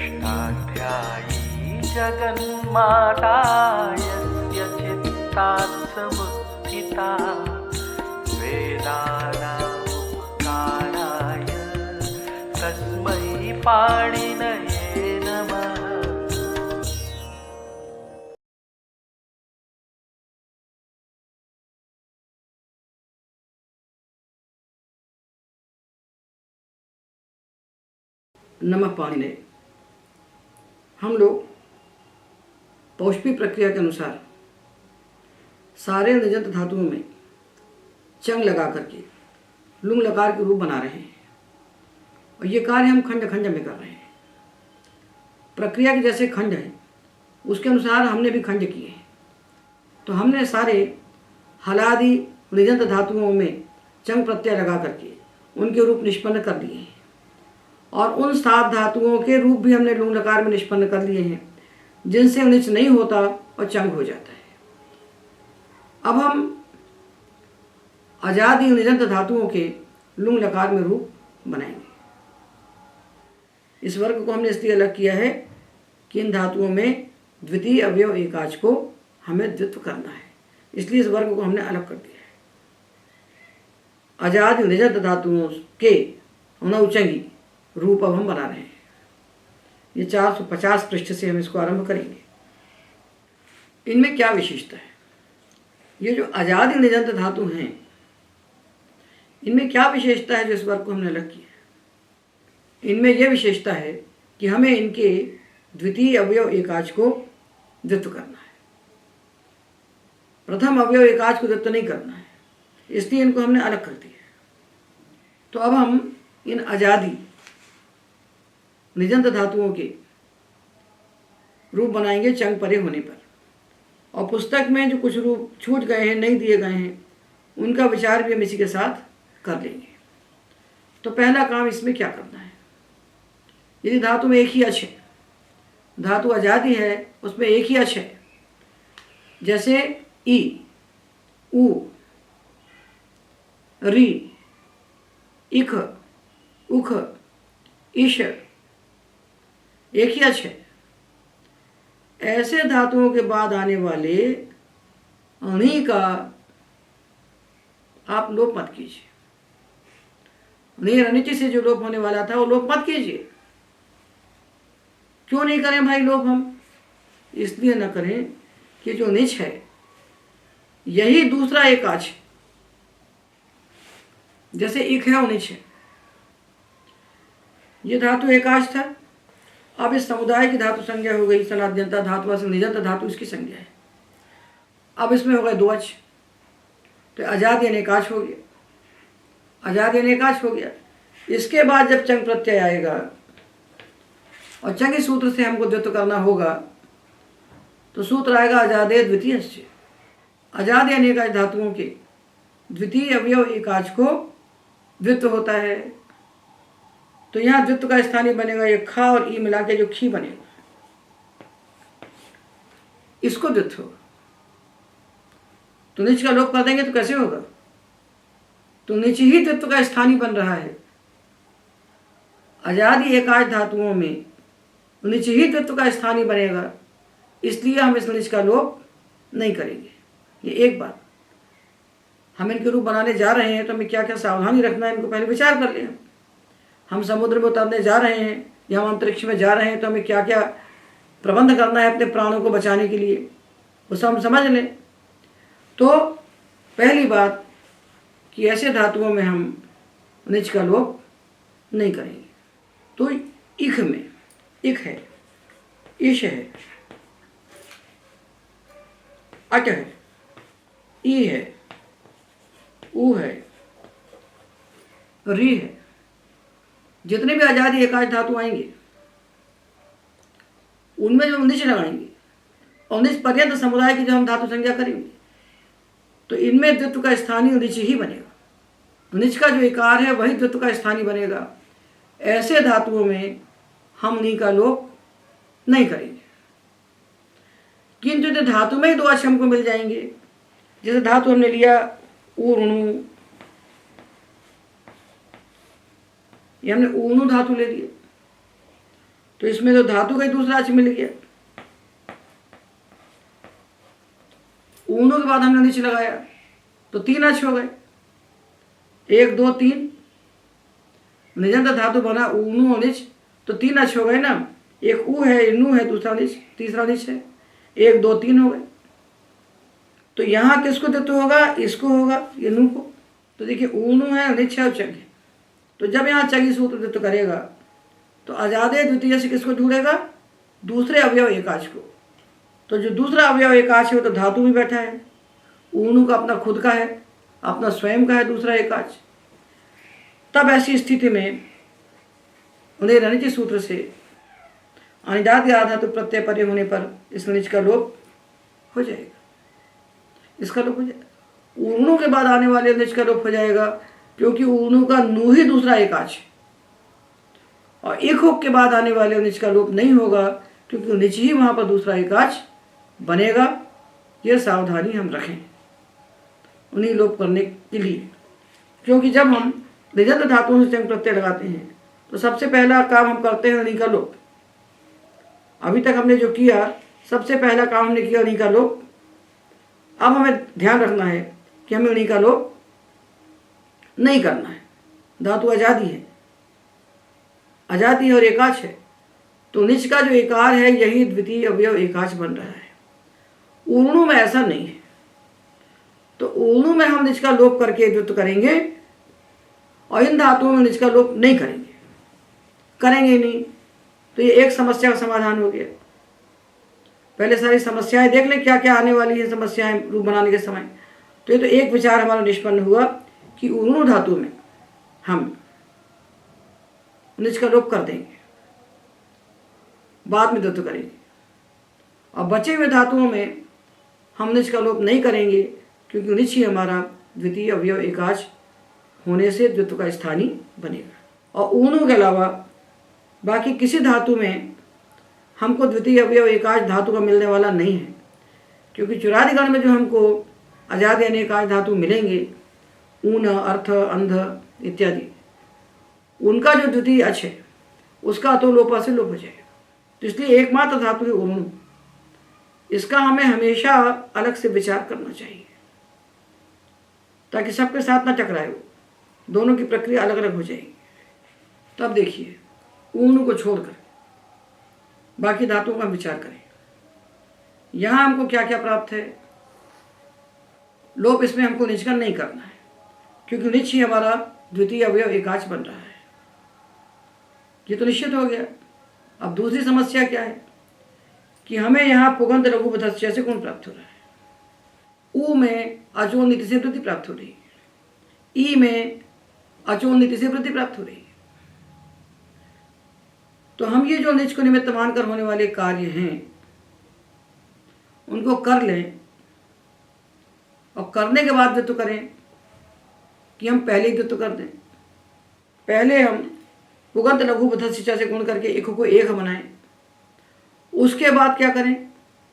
षष्ठाध्यायी जगन्माता यस्य चित्तात् समुत्थिता वेदानामुपकाराय तस्मै पाणिनये नमः। नमः पाणिनये। हम लोग पौष्पी प्रक्रिया के अनुसार सारे निजंत धातुओं में चंग लगा करके लुंग लकार के रूप बना रहे हैं और ये कार्य हम खंड खंड में कर रहे हैं। प्रक्रिया के जैसे खंड है उसके अनुसार हमने भी खंड किए हैं। तो हमने सारे हलादि निजंत धातुओं में चंग प्रत्यय लगा करके उनके रूप निष्पन्न कर दिए हैं और उन 7 धातुओं के रूप भी हमने लुंग लकार में निष्पन्न कर लिए हैं जिनसे निच नहीं होता और चंग हो जाता है। अब हम अजादि निजंत धातुओं के लुंग लकार में रूप बनाएंगे। इस वर्ग को हमने इसलिए अलग किया है कि इन धातुओं में द्वितीय अवयव एकाच को हमें द्वित्व करना है, इसलिए इस वर्ग को हमने अलग कर दिया है। अजादि निजंत धातुओं के नौचंगी रूप अब हम बना रहे हैं। ये 450 पृष्ठ से हम इसको आरंभ करेंगे। इनमें क्या विशेषता है? ये जो अजादि निजंत धातु हैं इनमें क्या विशेषता है जो इस वर्ग को हमने अलग किया? इनमें यह विशेषता है कि हमें इनके द्वितीय अवयव एकाच को द्वित्व करना है। प्रथम अवयव एकाच को द्वित्व नहीं करना है, इसलिए इनको हमने अलग कर दिया है। तो अब हम इन अजादि निजंत धातुओं के रूप बनाएंगे चंग परे होने पर, और पुस्तक में जो कुछ रूप छूट गए हैं, नहीं दिए गए हैं, उनका विचार भी हम इसी के साथ कर लेंगे। तो पहला काम इसमें क्या करना है? यदि धातु में एक ही अच है, धातु अजादि है, उसमें एक ही अच है, जैसे ई, उ, री, इख, उख, इश, एक ही अच है। ऐसे धातुओं के बाद आने वाले अणी का आप लोप मत कीजिए। अनिच से जो लोप होने वाला था वो लोप मत कीजिए। क्यों नहीं करें भाई लोप? हम इसलिए न करें कि जो निच है यही दूसरा एकाच है। जैसे इक है और निच है, ये धातु एकाच था, अब इस समुदाय की धातु संज्ञा हो गई सनाद्यंता धातु से निजंत धातु इसकी संज्ञा है। अब इसमें हो गए 2 अच, तो अजादि अनेकाच हो गया। अजादि अनेकाच हो गया। इसके बाद जब चंग प्रत्यय आएगा और चंगी सूत्र से हमको द्वित्व करना होगा तो सूत्र आएगा अजादे द्वितीय से। अजादि अनेकाच धातुओं के द्वितीय अवयव एकाच को द्वित्व होता है। तो यहाँ द्वित्व का स्थानीय बनेगा ये खा और ई मिला के जो खी बनेगा, इसको द्वित्व होगा। तो निच का लोप कर देंगे तो कैसे होगा? तो निच ही द्वित्व का स्थानीय बन रहा है। अजादि एकाच धातुओं में निच ही द्वित्व का स्थानीय बनेगा, इसलिए हम इस निच का लोप नहीं करेंगे। ये एक बात। हम इनके रूप बनाने जा रहे हैं तो हमें क्या क्या सावधानी रखना है, इनको पहले विचार कर लें। हम समुद्र में उतरने जा रहे हैं या हम अंतरिक्ष में जा रहे हैं तो हमें क्या क्या प्रबंध करना है अपने प्राणों को बचाने के लिए, वो सब हम समझ लें। तो पहली बात कि ऐसे धातुओं में हम निच का लोप नहीं करेंगे। तो इख में इख है, इश है, अट है, ई है, ऊ है, री है। जितने भी अजादि एकाच धातु आएंगे उनमें जो निच लगाएंगे और निच पर्यंत समुदाय की जो हम धातु संज्ञा करेंगे तो इनमें द्वित्व का स्थानीय निच ही बनेगा। निच का जो इकार है वही द्वित्व का स्थानीय बनेगा। ऐसे धातुओं में हम नी का लोप नहीं करेंगे। किंतु धातु में ही 2 अच हमको मिल जाएंगे। जैसे धातु हमने लिया ऊर्णु, ये हमने ऊनु धातु ले लिया। तो इसमें तो धातु का ही दूसरा अच मिल गया। ऊणु के बाद हमने निच लगाया तो 3 अच हो गए, 1 2 3, निजंत धातु बना ऊणु और निच, तो 3 अच हो गए ना। एक ऊ है, नू है, दूसरा निच, तीसरा निच है, 1 2 3 हो गए। तो यहाँ किसको द्वित्व होगा? इसको होगा, ये नू को। तो देखिए ऊणु है, निच है और चंग है। तो जब यहाँ चंगी सूत्र द्वित्व करेगा तो अजादे द्वितीय से किसको जोड़ेगा? दूसरे अवयव एकाच को। तो जो दूसरा अवयव एकाच है वो तो धातु में बैठा है। ऊणु का अपना खुद का है, अपना स्वयं का है दूसरा एकाच। तब ऐसी स्थिति में उन्हें रनिच सूत्र से अनिदात धातु प्रत्यय परे होने पर इस निच का लोप हो जाएगा, इसका लोप हो जाएगा। ऊणु के बाद आने वाले निच का लोप हो जाएगा क्योंकि ऊणु का नू ही दूसरा एकाच है, और एक होक के बाद आने वाले निच का लोप नहीं होगा क्योंकि निच ही वहाँ पर दूसरा एकाच बनेगा। यह सावधानी हम रखें उन्हीं लोप करने के लिए, क्योंकि जब हम निजंत धातुओं से चंग प्रत्यय लगाते हैं तो सबसे पहला काम हम करते हैं उन्हीं का लोप। अभी तक हमने जो किया सबसे पहला काम हमने किया उन्हीं का लोप। अब हमें ध्यान रखना है कि हमें उन्हीं का लोप नहीं करना है। धातु आजादी है, आजादी और एकाच है, तो निच का जो एकार है यही द्वितीय अवयव एकाच बन रहा है। ऊणु में ऐसा नहीं है, तो ऊणु में हम निच का लोप करके द्वित्व करेंगे और इन धातुओं में निच का लोप नहीं करेंगे, करेंगे नहीं। तो ये एक समस्या का समाधान हो गया। पहले सारी समस्याएं देख लें क्या क्या आने वाली है समस्याएं रूप बनाने के समय। तो ये तो एक विचार हमारा निष्पन्न हुआ कि ऊणु धातु में हम निच का लोप कर देंगे, बाद में द्वित्व करेंगे, और बचे हुए धातुओं में हम निच का लोप नहीं करेंगे क्योंकि निच ही हमारा द्वितीय अवयव एकाच होने से द्वित्व का स्थानीय बनेगा। और ऊणु के अलावा बाकी किसी धातु में हमको द्वितीय अवयव एकाच धातु का मिलने वाला नहीं है, क्योंकि चुरादिगण में जो हमको अजादि यानी एकाच धातु मिलेंगे, ऊन, अर्थ, अंध इत्यादि, उनका जो द्वितीय अच है उसका तो लोपा से लोप हो जाएगा। तो इसलिए एकमात्र धातु है ऊणु, इसका हमें हमेशा अलग से विचार करना चाहिए ताकि सबके साथ ना टकराए, वो दोनों की प्रक्रिया अलग अलग हो जाएगी। तब देखिए ऊणु को छोड़कर बाकी धातुओं का विचार करें। यहाँ हमको क्या क्या प्राप्त है? लोप इसमें हमको निच का नहीं करना है क्योंकि निच ही हमारा द्वितीय अवयव एकाच बन रहा है, ये तो निश्चित हो गया। अब दूसरी समस्या क्या है कि हमें यहाँ पुगंत लघु पदस्य से गुण प्राप्त हो रहा है। ऊ में अचोल नीति से वृद्धि प्राप्त हो रही है, ई में अचोल नीति से वृद्धि प्राप्त हो रही है। तो हम ये जो निच को निमित्त मानकर होने वाले कार्य हैं उनको कर लें, और करने के बाद द्वित्व करें कि हम पहले ही द्वित्व कर दें। पहले हम पुगंत लघु पदस्य से गुण करके एक को एक बनाएं, उसके बाद क्या करें?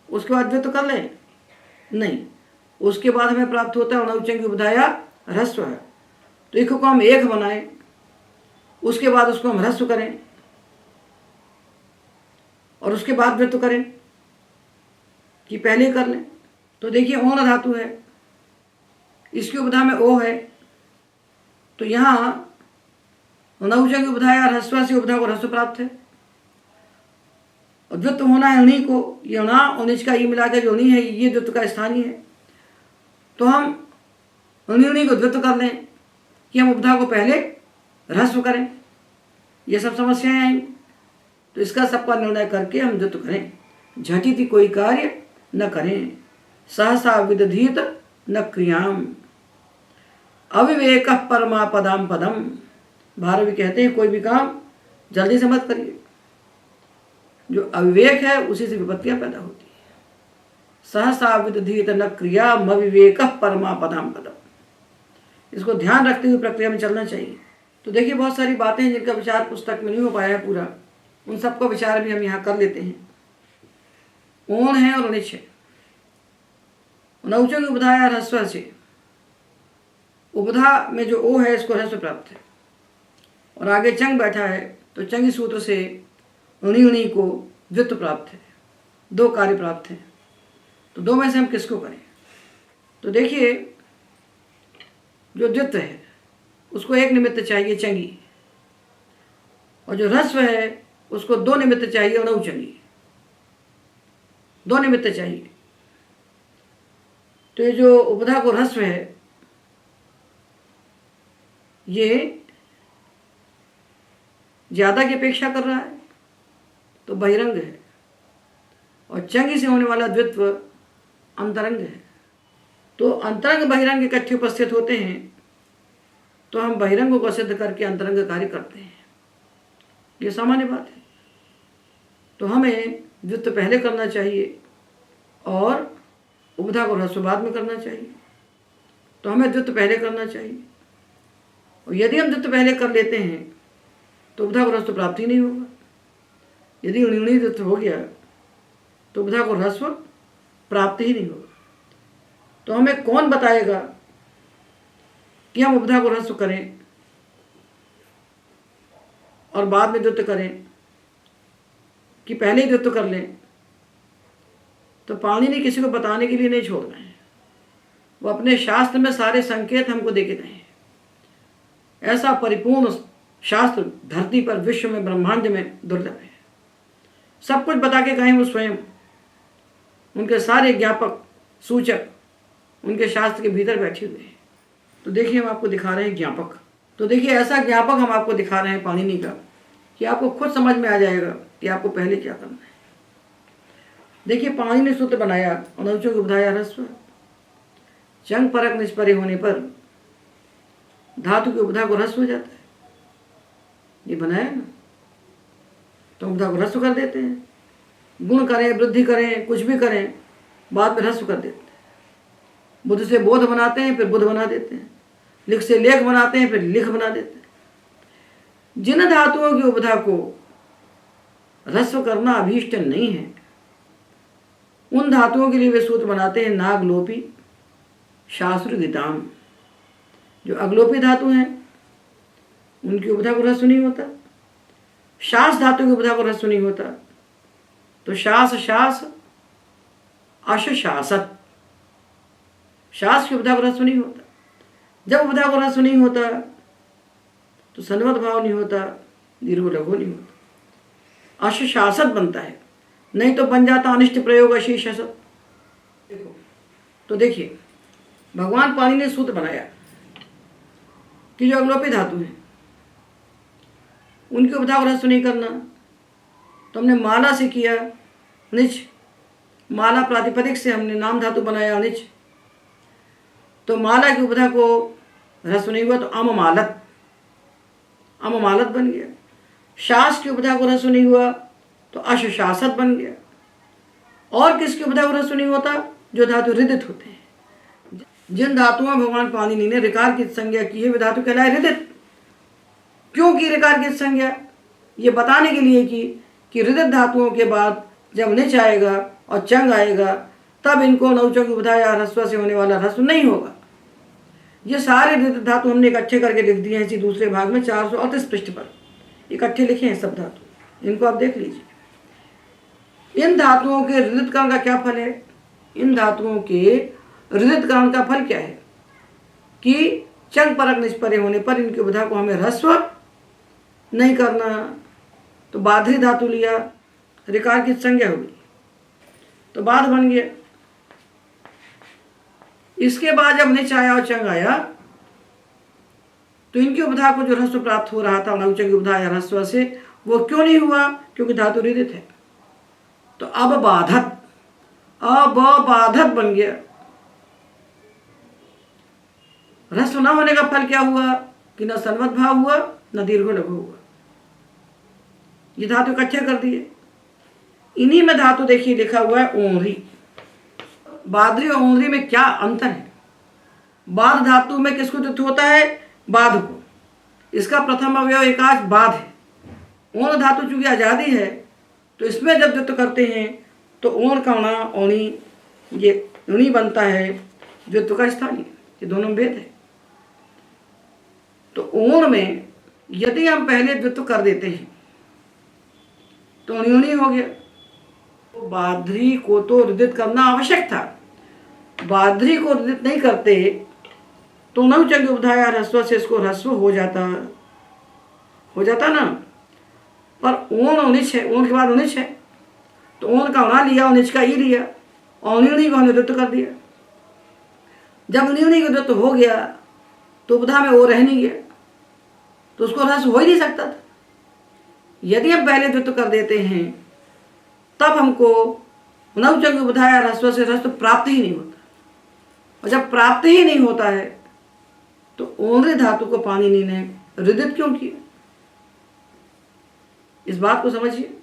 उसके बाद द्वित्व कर लें? नहीं, उसके बाद हमें प्राप्त होता है अनौचंगी उपधाया ह्रस्व है, तो एक को हम एक बनाएं, उसके बाद उसको हम ह्रस्व करें और उसके बाद द्वित्व करें कि पहले ही कर लें। तो देखिए ओन धातु है, इसकी उपधा में ओ है, तो यहाँ नौचंगी उपधाया ह्रस्व से उपधा को ह्रस्व प्राप्त है, और द्वित्व होना है उन्हीं को, ये अणा और निच का ई मिला के जो उन्हीं है ये द्वित्व का स्थानीय है। तो हम उन्हीं को द्वित्व कर लें कि हम उपधा को पहले ह्रस्व करें, ये सब समस्याएं आएंगी। तो इसका सबका निर्णय करके हम द्वित्व करें। झटिति कोई कार्य न करें, सहसा विदधीत न क्रियाम, अविवेक परमा पदाम पदम। भारवी कहते हैं कोई भी काम जल्दी से मत करिए, जो अविवेक है उसी से विपत्तियां पैदा होती है। सहसा विदधीत न क्रिया अविवेक परमा पदाम पदम, इसको ध्यान रखते हुए प्रक्रिया में चलना चाहिए। तो देखिए बहुत सारी बातें हैं जिनका विचार पुस्तक में नहीं हो पाया है पूरा, उन सबका विचार भी हम यहाँ कर लेते हैं। ओण है और निच है, नौचंगी उपधाया ह्रस्व से, उपधा में जो ओ है इसको ह्रस्व प्राप्त है, और आगे चंग बैठा है तो चंगी सूत्र से उन्हीं उन्हीं को द्वित्व प्राप्त है, दो कार्य प्राप्त हैं। तो दो में से हम किसको करें? तो देखिए, जो द्वित्व है उसको एक निमित्त चाहिए चंगी, और जो ह्रस्व है उसको दो निमित्त चाहिए अणु चंगी, दो निमित्त चाहिए। तो ये जो उपधा को ह्रस्व है ये ज़्यादा की अपेक्षा कर रहा है तो बहिरंग है, और चंगी से होने वाला द्वित्व अंतरंग है। तो अंतरंग बहिरंग इकट्ठे उपस्थित होते हैं तो हम बहिरंग को सिद्ध करके अंतरंग कार्य करते हैं, ये सामान्य बात है। तो हमें द्वित्व पहले करना चाहिए और उपधा को ह्रस्व बाद में करना चाहिए। तो हमें द्वित्व पहले करना चाहिए, और यदि हम द्वित्व पहले कर लेते हैं तो उपधा को ह्रस्व प्राप्ति नहीं होगा। यदि उन्हीं द्वित्व हो गया तो उपधा को ह्रस्व प्राप्ति ही नहीं होगा। तो हमें कौन बताएगा कि हम उपधा को ह्रस्व करें और बाद में द्वित्व करें कि पहले ही द्वित्व कर लें? तो पाणिनि किसी को बताने के लिए नहीं छोड़ रहे हैं, वो अपने शास्त्र में सारे संकेत हमको दे के गए हैं। ऐसा परिपूर्ण शास्त्र धरती पर, विश्व में, ब्रह्मांड में दुर्लभ है। सब कुछ बता के गए वो स्वयं, उनके सारे ज्ञापक सूचक उनके शास्त्र के भीतर बैठे हुए हैं। तो देखिए, हम आपको दिखा रहे हैं ज्ञापक। तो देखिए, ऐसा ज्ञापक हम आपको दिखा रहे हैं पाणिनि का कि आपको खुद समझ में आ जाएगा कि आपको पहले क्या करना है। देखिए, पाणिनि ने सूत्र बनाया, अनौचो की उपधाया ह्रस्व, चंग परक निष्परे होने पर धातु की उपधा को ह्रस्व हो जाता है। ये बनाया ना, तो उपधा को ह्रस्व कर देते हैं। गुण करें, वृद्धि करें, कुछ भी करें, बाद में ह्रस्व कर देते हैं। बुद्ध से बोध बनाते हैं, फिर बुद्ध बना देते हैं। लिख से लेख बनाते हैं, फिर लिख बना देते हैं। जिन धातुओं की उपधा को ह्रस्व करना अभीष्ट नहीं है, उन धातुओं के लिए वे सूत्र बनाते हैं नागलोपी शास्त्र गीताम। जो अगलोपी धातु हैं उनकी उपधा को ह्रस्व नहीं होता, शास धातु की उपधा को ह्रस्व नहीं होता। तो शास शास अश शासत, शास की उपधा को ह्रस्व नहीं होता। जब उपधा को ह्रस्व नहीं होता तो सन्वत भाव नहीं होता, दीर्घ लघु नहीं होता, अश शासत बनता है। नहीं तो बन जाता अनिष्ट प्रयोग अशीष। देखो, तो देखिए, भगवान पाणिनि ने सूत्र बनाया कि जो अगलोपी धातु है उनकी उपधा को ह्रस्व नहीं करना। तो हमने माला से किया निच, माला प्रातिपदिक से हमने नाम धातु बनाया निच। तो माला की उपधा को ह्रस्व नहीं हुआ तो अममालत, अममालत बन गया। शास की उपधा को ह्रस्व नहीं हुआ तो अशशासत बन गया। और किसकी उपधा को ह्रस्व नहीं होता? जो धातु रिदित होते हैं। जिन धातुओं में भगवान पाणिनि ने ऋकार की संज्ञा की है वे धातु कहलाए रिदित। क्यों की ऋकार की संज्ञा? ये बताने के लिए कि रिदित धातुओं के बाद जब निच आएगा और चंग आएगा तब इनको नौचों की उपधा या ह्रस्व से होने वाला ह्रस्व नहीं होगा। ये सारे रिदित धातु हमने इकट्ठे करके लिख दिए हैं इसी दूसरे भाग में 438 पृष्ठ पर इकट्ठे लिखे हैं सब धातु, इनको आप देख लीजिए। इन धातुओं के रिदितकरण का क्या फल है? इन धातुओं के रिदितकरण का फल क्या है कि चंग परक निष्परे होने पर इनकी उपधा को हमें ह्रस्व नहीं करना। तो बाधरी धातु लिया, ऋकार की संज्ञा होगी तो बाध बन गया। इसके बाद जब निच आया और चंग आया तो इनकी उपधा को जो ह्रस्व प्राप्त हो रहा था नौचंग की उपधा या ह्रस्व से, वो क्यों नहीं हुआ? क्योंकि धातु रिदित है। तो अब बाधत, अबाधत बन गया। ह्रस्व न होने का फल क्या हुआ कि न सन्वत भाव हुआ न दीर्घ लघु हुआ। ये धातु इकट्ठे कर दिए। इन्हीं में धातु देखिए लिखा हुआ है ओंरी। बादरी और ओंरी में क्या अंतर है? बाध धातु में किसको द्वित्व होता है? बाध को। इसका प्रथम अवयव एकाच बाध है। ओण धातु चूंकि आजादी है तो इसमें जब द्वित्व करते हैं तो ओण का णा ओणी, ये णी बनता है द्वित्व का स्थानीय। ये दोनों में भेद है। तो ओण में यदि हम पहले द्वित्व कर देते हैं तो अणुनी हो गया। तो बाधरी को तो रिदित करना आवश्यक था। बाधरी को रिदित नहीं करते तो नवचंग उपधाया ह्रस्व से इसको ह्रस्व हो जाता ना। पर ओण उनिच है, ओण के बाद उनिच है, तो ओण का उणा लिया, उनिच का ई लिया, और अणुनी को हमने रिदित कर दिया। जब अणुनी को रिदित हो गया तो उपधा में वो रह नहीं गया, तो उसको ह्रस्व हो ही नहीं सकता था। यदि हम पहले द्वित्व कर देते हैं तब हमको नवचंग उपधाया ह्रस्व से ह्रस्व प्राप्त ही नहीं होता, और जब प्राप्त ही नहीं होता है तो ओनरी धातु को पाणिनि ने रिदित क्यों किया? इस बात को समझिए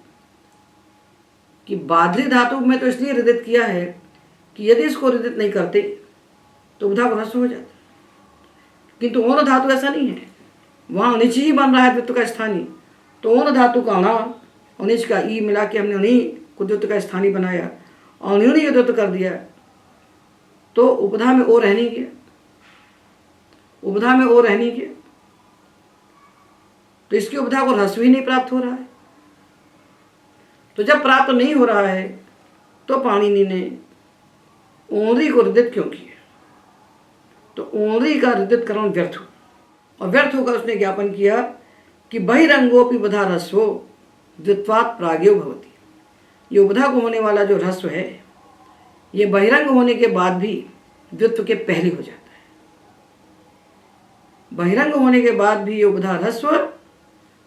कि बाधरी धातु में तो इसलिए रिदित किया है कि यदि इसको रिदित नहीं करते तो उपधा को ह्रस्व हो जाता, किंतु ओन धातु ऐसा नहीं है, वहाँ अनिच ही बन रहा है द्वित्व का स्थानीय। तो ओन धातु का अणा अनिच का ई मिला के हमने उन्हीं को द्वित्व का स्थानीय बनाया और उन्हीं को द्वित्व कर दिया, तो उपधा में ओ रह नहीं गया, उपधा में ओ रह नहीं गया, तो इसकी उपधा को ह्रस्व ही नहीं प्राप्त हो रहा है। तो जब प्राप्त नहीं हो रहा है तो पाणिनि ने ओनरी को रिदित क्यों किया? तो ओनरी का रिदितकरण व्यर्थ हो, और व्यर्थ होकर उसने ज्ञापन किया कि बहिरंगोपि उपधा ह्रस्वो द्वित्वात् प्राज्ञो भवति। ये उपधा को होने वाला जो ह्रस्व है ये बहिरंग होने के बाद भी द्वित्व के पहले हो जाता है। बहिरंग होने के बाद भी ये उपधा ह्रस्व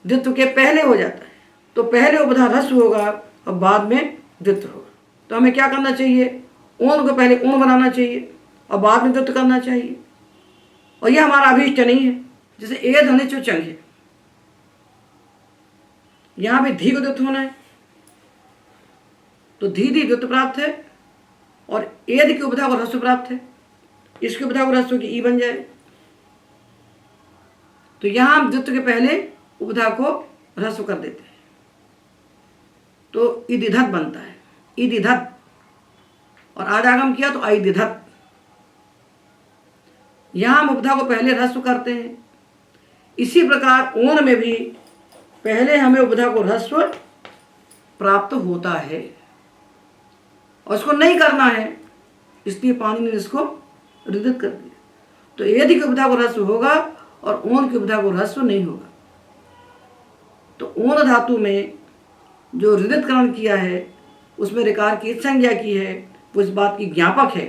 द्वित्व के पहले हो जाता है। तो पहले उपधा ह्रस्व होगा और बाद में द्वित्व होगा। तो हमें क्या करना चाहिए? ऊन को पहले ऊन बनाना चाहिए और बाद में द्वित्व करना चाहिए, और यह हमारा अभीष्ट नहीं है। जैसे ए ध्वनि जो चंग है, यहां भी धी को द्वित्व होना है, तो धी धी द्वित्व प्राप्त है, और एद की उपधा को ह्रस्व प्राप्त है, इसकी उपधा को ह्रस्व की ई बन जाए। तो यहां हम द्वित्व के पहले उपधा को ह्रस्व कर देते हैं, तो इदिधत बनता है, इदिधत, और आडागम किया तो आइदिधत। यहां हम उपधा को पहले ह्रस्व करते हैं। इसी प्रकार ओण में भी पहले हमें उपधा को ह्रस्व प्राप्त होता है, और इसको नहीं करना है, इसलिए पाणिनि ने इसको रिदित कर दिया। तो यदि की उपधा को ह्रस्व होगा और ओण की उपधा को ह्रस्व नहीं होगा। तो ओण धातु में जो रिदितकरण किया है उसमें ऋकार की संज्ञा की है, वो इस बात की ज्ञापक है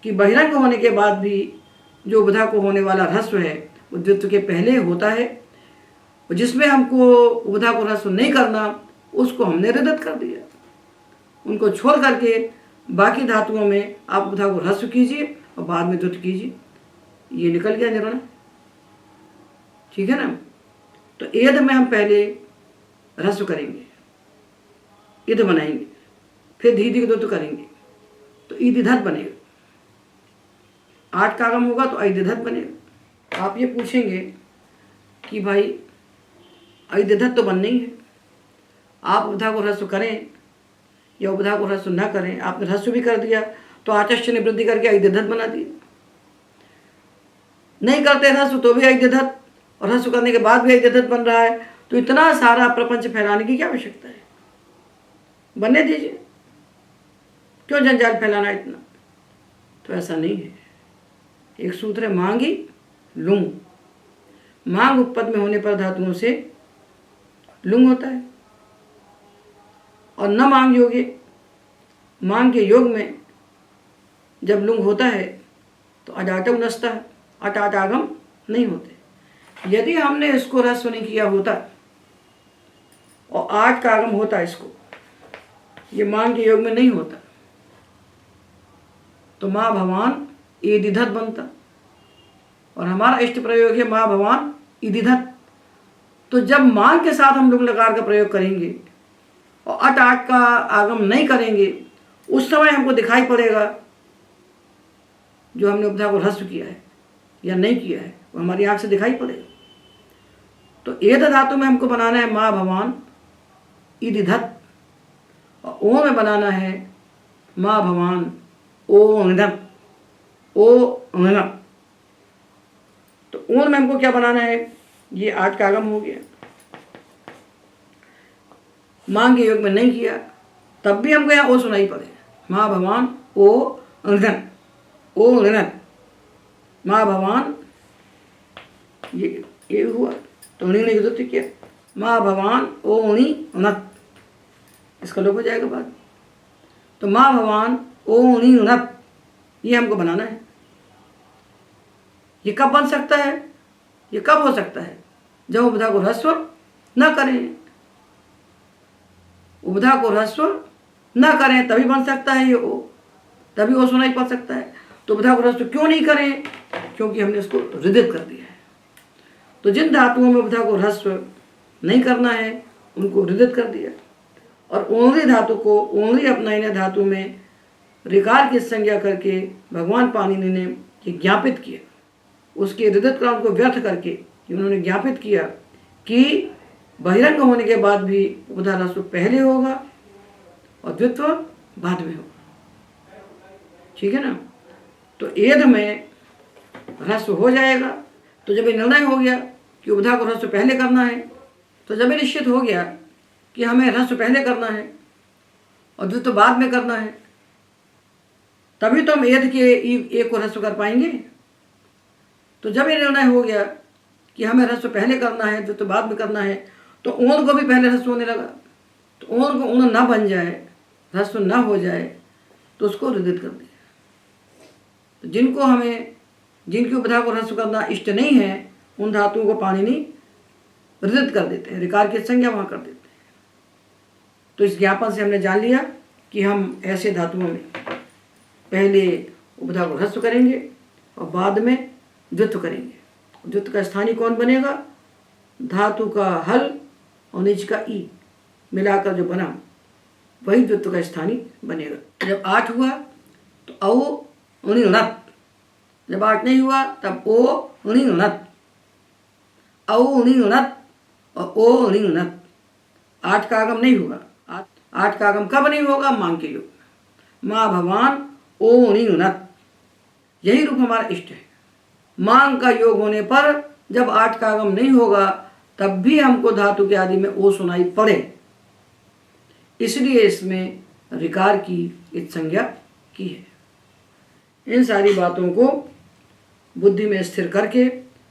कि बहिरंग होने के बाद भी जो उपधा को होने वाला ह्रस्व है वो द्वित्व के पहले होता है, और जिसमें हमको उपधा को ह्रस्व नहीं करना उसको हमने रिदित कर दिया। उनको छोड़ करके बाकी धातुओं में आप उपधा को ह्रस्व कीजिए और बाद में द्वित्व कीजिए। ये निकल गया निर्णय, ठीक है ना। तो एद में हम पहले ह्रस्व करेंगे, इद बनाएंगे, फिर धी धी को द्वित्व करेंगे तो ईदिधत बनेगा। 8 का आगम होगा तो ऐदिधत बनेगा। आप ये पूछेंगे कि भाई ऐदिधत तो बनना ही है, आप उपधा को ह्रस्व करें या उपधा को ह्रस्व न करें, आपने ह्रस्व भी कर दिया तो आचष्य ने वृद्धि करके ऐदिधत बना दिया। नहीं करते ह्रस्व तो भी ऐदिधत, और ह्रस्व करने के बाद भी ऐदिधत बन रहा है, तो इतना सारा प्रपंच फैलाने की क्या आवश्यकता है? बनने दीजिए, क्यों जंजाल फैलाना इतना? तो ऐसा नहीं है। एक सूत्र है मांगी लुंग, मांग उपपद में होने पर धातुओं से लुंग होता है, और न मांग योगे, मांग के योग में जब लुंग होता है तो अजाटम नस्ता है, अटाट आगम नहीं होते। यदि हमने इसको ह्रस्व नहीं किया होता और 8 का आगम होता इसको, ये मांग के योग में नहीं होता, तो माँ भवान ईदिधत बनता, और हमारा इष्ट प्रयोग है माँ भवान ईदिधत। तो जब मांग के साथ हम लोग लकार का प्रयोग करेंगे और अट आट का आगम नहीं करेंगे, उस समय हमको दिखाई पड़ेगा जो हमने उपधा को ह्रस्व किया है या नहीं किया है, वो हमारी आंख से दिखाई पड़ेगा। तो एद धातु में हमको बनाना है माँ भवान ईदिधत, और ओ में बनाना है माँ भवान ओ अंगदम, ओ अंगदम। तो ऊन में हमको क्या बनाना है? ये 8 का आगम हो गया। मांग के योग में नहीं किया तब भी हमको यहाँ ओ सुनाई पड़े। माँ भगवान ओ निधन, ओ निधन, माँ भगवान, ये हुआ तो उन्हीं ने युद्ध किया। माँ भगवान ओ उन्हीं उन्नत, इसका लोप हो जाएगा बाद। तो माँ भगवान ओ उन्हीं उन्नत ये हमको बनाना है। ये कब बन सकता है, ये कब हो सकता है? जब उपधा को ह्रस्व न करें, उपधा को ह्रस्व न करें तभी बन सकता है ये ओ, तभी वो सुनाई पड़ सकता है। तो उपधा को ह्रस्व क्यों नहीं करें? क्योंकि हमने इसको हृदित कर दिया है। तो जिन धातुओं में उपधा को ह्रस्व नहीं करना है उनको हृदित कर दिया, और ओनरी धातु को ओनरी अपनाइने धातु में ऋकार की संज्ञा करके भगवान पाणिनि ने ये ज्ञापित किया। उसके हृदित क्रम को व्यर्थ करके उन्होंने ज्ञापित किया कि बहिरंग होने के बाद भी उपधा ह्रस्व पहले होगा और द्वित्व बाद में होगा। ठीक है ना? तो एध में ह्रस्व हो जाएगा। तो जब ये निर्णय हो गया कि उपधा को ह्रस्व पहले करना है, तो जब ये निश्चित हो गया कि हमें ह्रस्व पहले करना है और द्वित्व बाद में करना है, तभी तो हम एध के एक को ह्रस्व कर पाएंगे। तो जब ये निर्णय हो गया कि हमें ह्रस्व पहले करना है, द्वित्व बाद में करना है, तो ऊन को भी पहले ह्रस्व होने लगा। तो ऊन को ऊन न बन जाए, ह्रस्व न हो जाए, तो उसको हृदित कर दिया। तो जिनकी उपधा को ह्रस्व करना इष्ट नहीं है, उन धातुओं को पाणिनि हृदित कर देते हैं, ऋकार की संज्ञा वहाँ कर देते हैं। तो इस ज्ञापन से हमने जान लिया कि हम ऐसे धातुओं में पहले उपधा को ह्रस्व करेंगे और बाद में द्वित्व करेंगे। द्वित्व का स्थानीय कौन बनेगा? धातु का हल और निज का ई मिलाकर जो बना वही द्वित्व का स्थानीय बनेगा। जब 8 हुआ तो औ उन्हीं उन्नत, जब 8 नहीं हुआ तब ओ उन्हीं उन्नत, औ उन्हीं उन्नत और ओ उन्हीं उन्नत। 8 का आगम नहीं होगा। 8 का आगम कब नहीं होगा? मांग के योग। माँ भगवान ओ उन्हीं उन्नत, यही रूप हमारा इष्ट है। मांग का योग होने पर जब 8 का आगम नहीं होगा तब भी हमको धातु के आदि में ओ सुनाई पड़े, इसलिए इसमें ऋकार की इत संज्ञा की है। इन सारी बातों को बुद्धि में स्थिर करके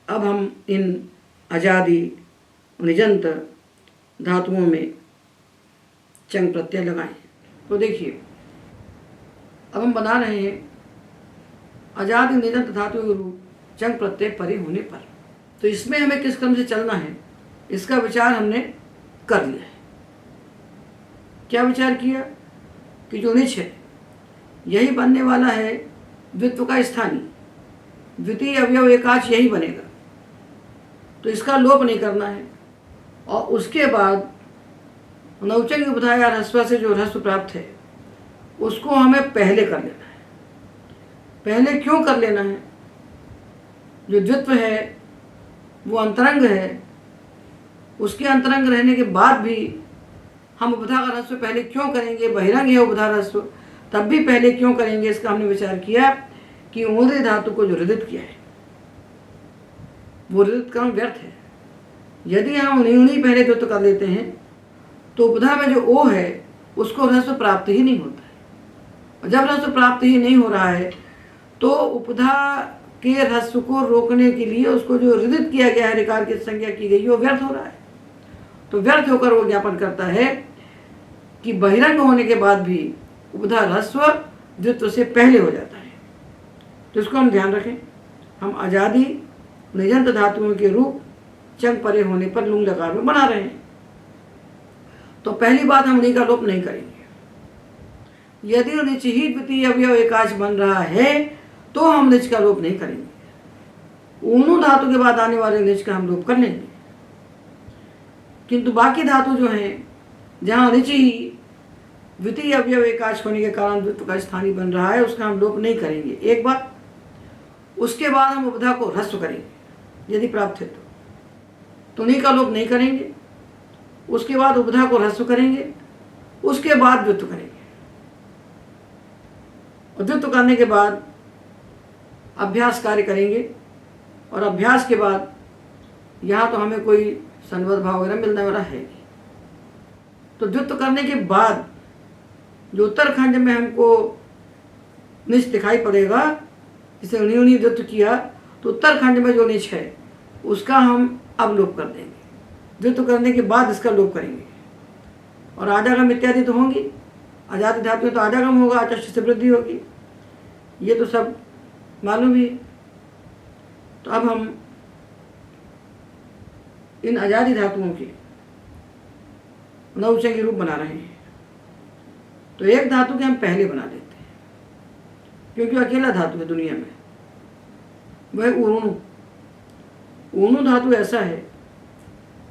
अब हम इन अजादि निजंत धातुओं में चंग प्रत्यय लगाएं। तो देखिए, अब हम बना रहे हैं अजादि निजंत धातु के रूप चंग प्रत्यय परे होने पर। तो इसमें हमें किस क्रम से चलना है इसका विचार हमने कर लिया है। क्या विचार किया कि जो निच है यही बनने वाला है द्वित्व का स्थानीय, द्वितीय अवयव एकाच यही बनेगा, तो इसका लोप नहीं करना है। और उसके बाद नौचंग उपधा या ह्रस्व से जो ह्रस्व प्राप्त है उसको हमें पहले कर लेना है। पहले क्यों कर लेना है? जो द्वित्व है वो अंतरंग है, उसके अंतरंग रहने के बाद भी हम उपधा का ह्रस्व पहले क्यों करेंगे? बहिरंग है उपधा ह्रस्व, तब भी पहले क्यों करेंगे? इसका हमने विचार किया कि ऊर्ध्व धातु को जो हृदित किया है वो हृदित क्रम व्यर्थ है। यदि हम उन्हीं पहले द्वित्व कर लेते हैं तो उपधा में जो ओ है उसको ह्रस्व प्राप्त ही नहीं होता है, और जब ह्रस्व प्राप्त ही नहीं हो रहा है तो उपधा के ह्रस्व को रोकने के लिए उसको जो हृदित किया गया है, ऋकार की संज्ञा की गई, वो व्यर्थ हो रहा है। तो व्यर्थ होकर वो ज्ञापन करता है कि बहिरंग होने के बाद भी उपधा ह्रस्व द्वित्व से पहले हो जाता है। तो इसको हम ध्यान रखें। हम आजादी निजंत धातुओं के रूप चंग परे होने पर लुंग लकार में बना रहे हैं। तो पहली बात, हम उन्हीं का लोप नहीं करेंगे। यदि निच ही द्वितीय अवयव एकाच बन रहा है तो हम निच का लोप नहीं करेंगे। ऊनु धातु के बाद आने वाले निच का हम लोप कर लेंगे, किंतु बाकी धातु जो हैं जहाँ निच ही द्वितीय अवयव एकाच होने के कारण द्वित्व का स्थानीय बन रहा है उसका हम लोप नहीं करेंगे, एक बात। उसके बाद हम उपधा को ह्रस्व करेंगे यदि प्राप्त है तो उन्हीं का लोप नहीं करेंगे। उसके बाद उपधा को ह्रस्व करेंगे, उसके बाद द्वित्व करेंगे, और द्वित्व करने के बाद अभ्यास कार्य करेंगे, और अभ्यास के बाद यहाँ तो हमें कोई संबद्ध भाव वगैरह मिलने वाला है नहीं। तो द्वित्व करने के बाद जो उत्तरखंड में हमको निच दिखाई पड़ेगा, जिसे उन्हीं द्वित्व किया, तो उत्तरखंड में जो निच है उसका हम अब लोप कर देंगे। द्वित्व करने के बाद इसका लोप करेंगे। और आजागम इत्यादि तो होंगी, आजादी धातु में तो आजागम होगा, आचष्ट से वृद्धि होगी, ये तो सब मालूम ही है। तो अब हम इन आजादी धातुओं के नवचंगी रूप बना रहे हैं। तो एक धातु के हम पहले बना देते हैं, क्योंकि अकेला धातु है दुनिया में, वह ऊर्णु। ऊर्णु धातु ऐसा है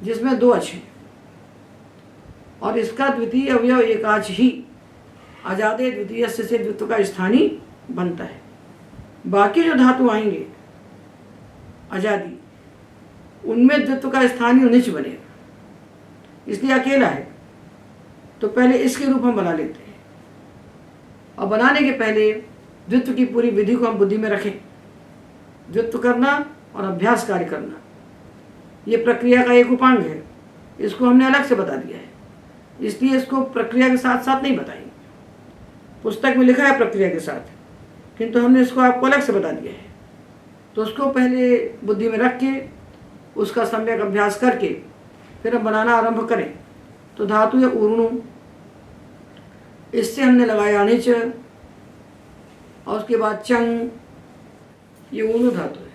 जिसमें दो अच हैं और इसका द्वितीय अवयव एकाच ही आजादे द्वितीय से द्वित्व का स्थानीय बनता है। बाकी जो धातु आएंगे आजादी, उनमें द्वित्व का स्थानीय निच बनेगा, इसलिए अकेला है। तो पहले इसके रूप हम बना लेते हैं, और बनाने के पहले द्वित्व की पूरी विधि को हम बुद्धि में रखें। द्वित्व करना और अभ्यास कार्य करना, ये प्रक्रिया का एक उपांग है। इसको हमने अलग से बता दिया है, इसलिए इसको प्रक्रिया के साथ साथ नहीं बताएंगे। पुस्तक में लिखा है प्रक्रिया के साथ, किंतु हमने इसको आपको अलग से बता दिया है। तो उसको पहले बुद्धि में रख के उसका सम्यक अभ्यास करके फिर हम बनाना आरंभ करें। तो धातु है ऊर्णु, इससे हमने लगाया निच, और उसके बाद चंग, ये ऊर्णु धातु है।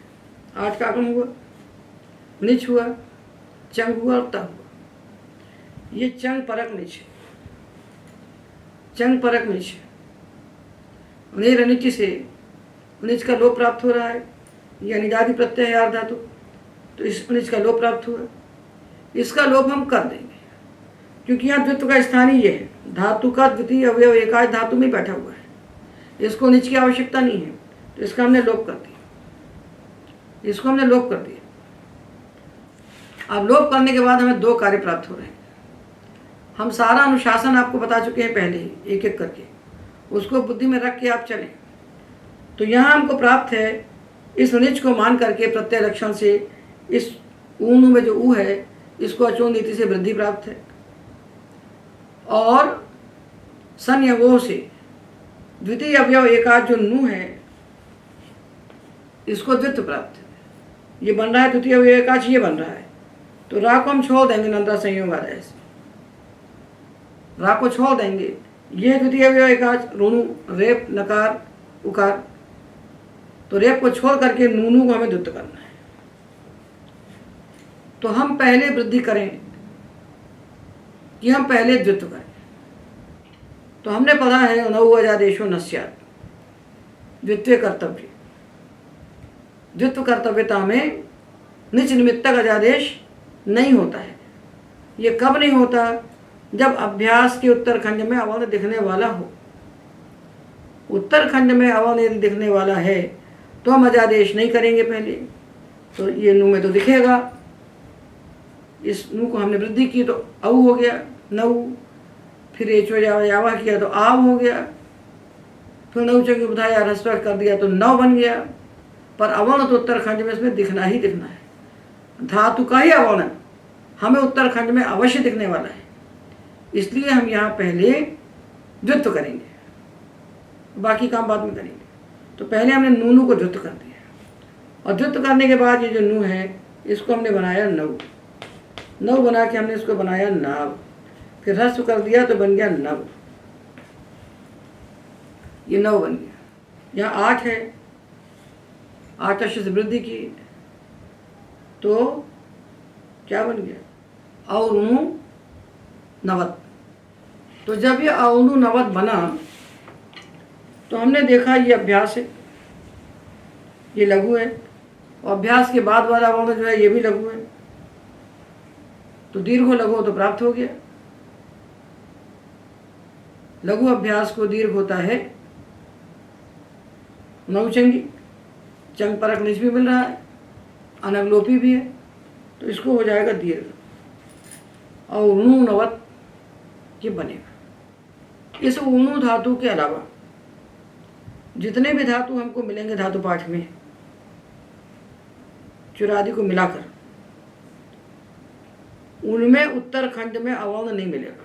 8 का आगम हुआ, निच हुआ, चंग हुआ और ता हुआ। ये चंग परक निच है, चंग परक निच है। नेर अनिच से निच का लोप प्राप्त हो रहा है, ये अनिजादि प्रत्यय है यार धातु, तो इस निच का लोप प्राप्त हुआ। इसका लोप हम कर देंगे, क्योंकि यहाँ द्वित्व का स्थानीय ये है, धातु का द्वितीय अवयव एकाच धातु में बैठा हुआ है, इसको निच की आवश्यकता नहीं है, तो इसका हमने लोप कर दिया, इसको हमने लोप कर दिया। अब लोप करने के बाद हमें 2 कार्य प्राप्त हो रहे हैं। हम सारा अनुशासन आपको बता चुके हैं पहले ही, एक एक करके, उसको बुद्धि में रख के आप चलें। तो यहाँ हमको प्राप्त है, इस निच को मान करके प्रत्यय लक्षण से इस ऊनु में जो ऊ है इसको अचो नीति से वृद्धि प्राप्त है, और सन या वो से द्वितीय अवयव एकाच जो नु है इसको द्वित्व प्राप्त है। ये बन रहा है द्वितीय अवयव एकाच, ये बन रहा है। तो रा को हम छोड़ देंगे, नंदा संयोग आ रहा है, रा को छोड़ देंगे। यह द्वितीय अवयव एकाच, ऋणु, रेप, नकार, उकार। तो रेप को छोड़ करके नूनू को हमें द्वित्व करना है। तो हम पहले वृद्धि करें कि हम पहले द्वित्व करें। तो हमने पढ़ा है नौ अजादेशो न स्यात्, द्वितीय कर्तव्य। द्वित्व कर्तव्यता में निच निमित्तक अजादेश नहीं होता है। ये कब नहीं होता? जब अभ्यास के उत्तरखंड में अवर्ण दिखने वाला हो। उत्तरखंड में अवर्ण यदि दिखने वाला है तो हम अजादेश नहीं करेंगे पहले। तो ये नु में तो दिखेगा, इस नु को हमने वृद्धि की तो औ हो गया नौ, फिर एचो यावा किया तो आव हो गया, फिर नौ चंग बुधाया ह्रस्व कर दिया तो नौ बन गया। पर अवर्ण तो उत्तरखंड में इसमें दिखना ही दिखना है। धातु का ही अवर्ण हमें उत्तरखंड में अवश्य दिखने वाला है, इसलिए हम यहाँ पहले द्वित्व करेंगे, बाकी काम बाद में करेंगे। तो पहले हमने नूनू को द्वित्व कर दिया, और द्वित्व करने के बाद ये जो नू है इसको हमने बनाया नौ। नौ बना के हमने इसको बनाया नाव, फिर ह्रस्व कर दिया तो बन गया नव। ये नौ बन गया। यहाँ 8 है, 8 से वृद्धि की तो क्या बन गया? औनु नवत। तो जब ये औनु नवत बना तो हमने देखा ये अभ्यास है, ये लघु है, और अभ्यास के बाद वाला वर्ण जो है ये भी लघु है। तो दीर्घ लघु तो प्राप्त हो गया। लघु अभ्यास को दीर्घ होता है नौचंगी, चंग परक निच भी मिल रहा है, अनगलोपी भी है, तो इसको हो जाएगा दीर्घ, और ऊणु नवत ये बनेगा। इस ऊणु धातु के अलावा जितने भी धातु हमको मिलेंगे धातु पाठ में, चुरादि को मिलाकर, उनमें उत्तरखंड में अवर्ण नहीं मिलेगा।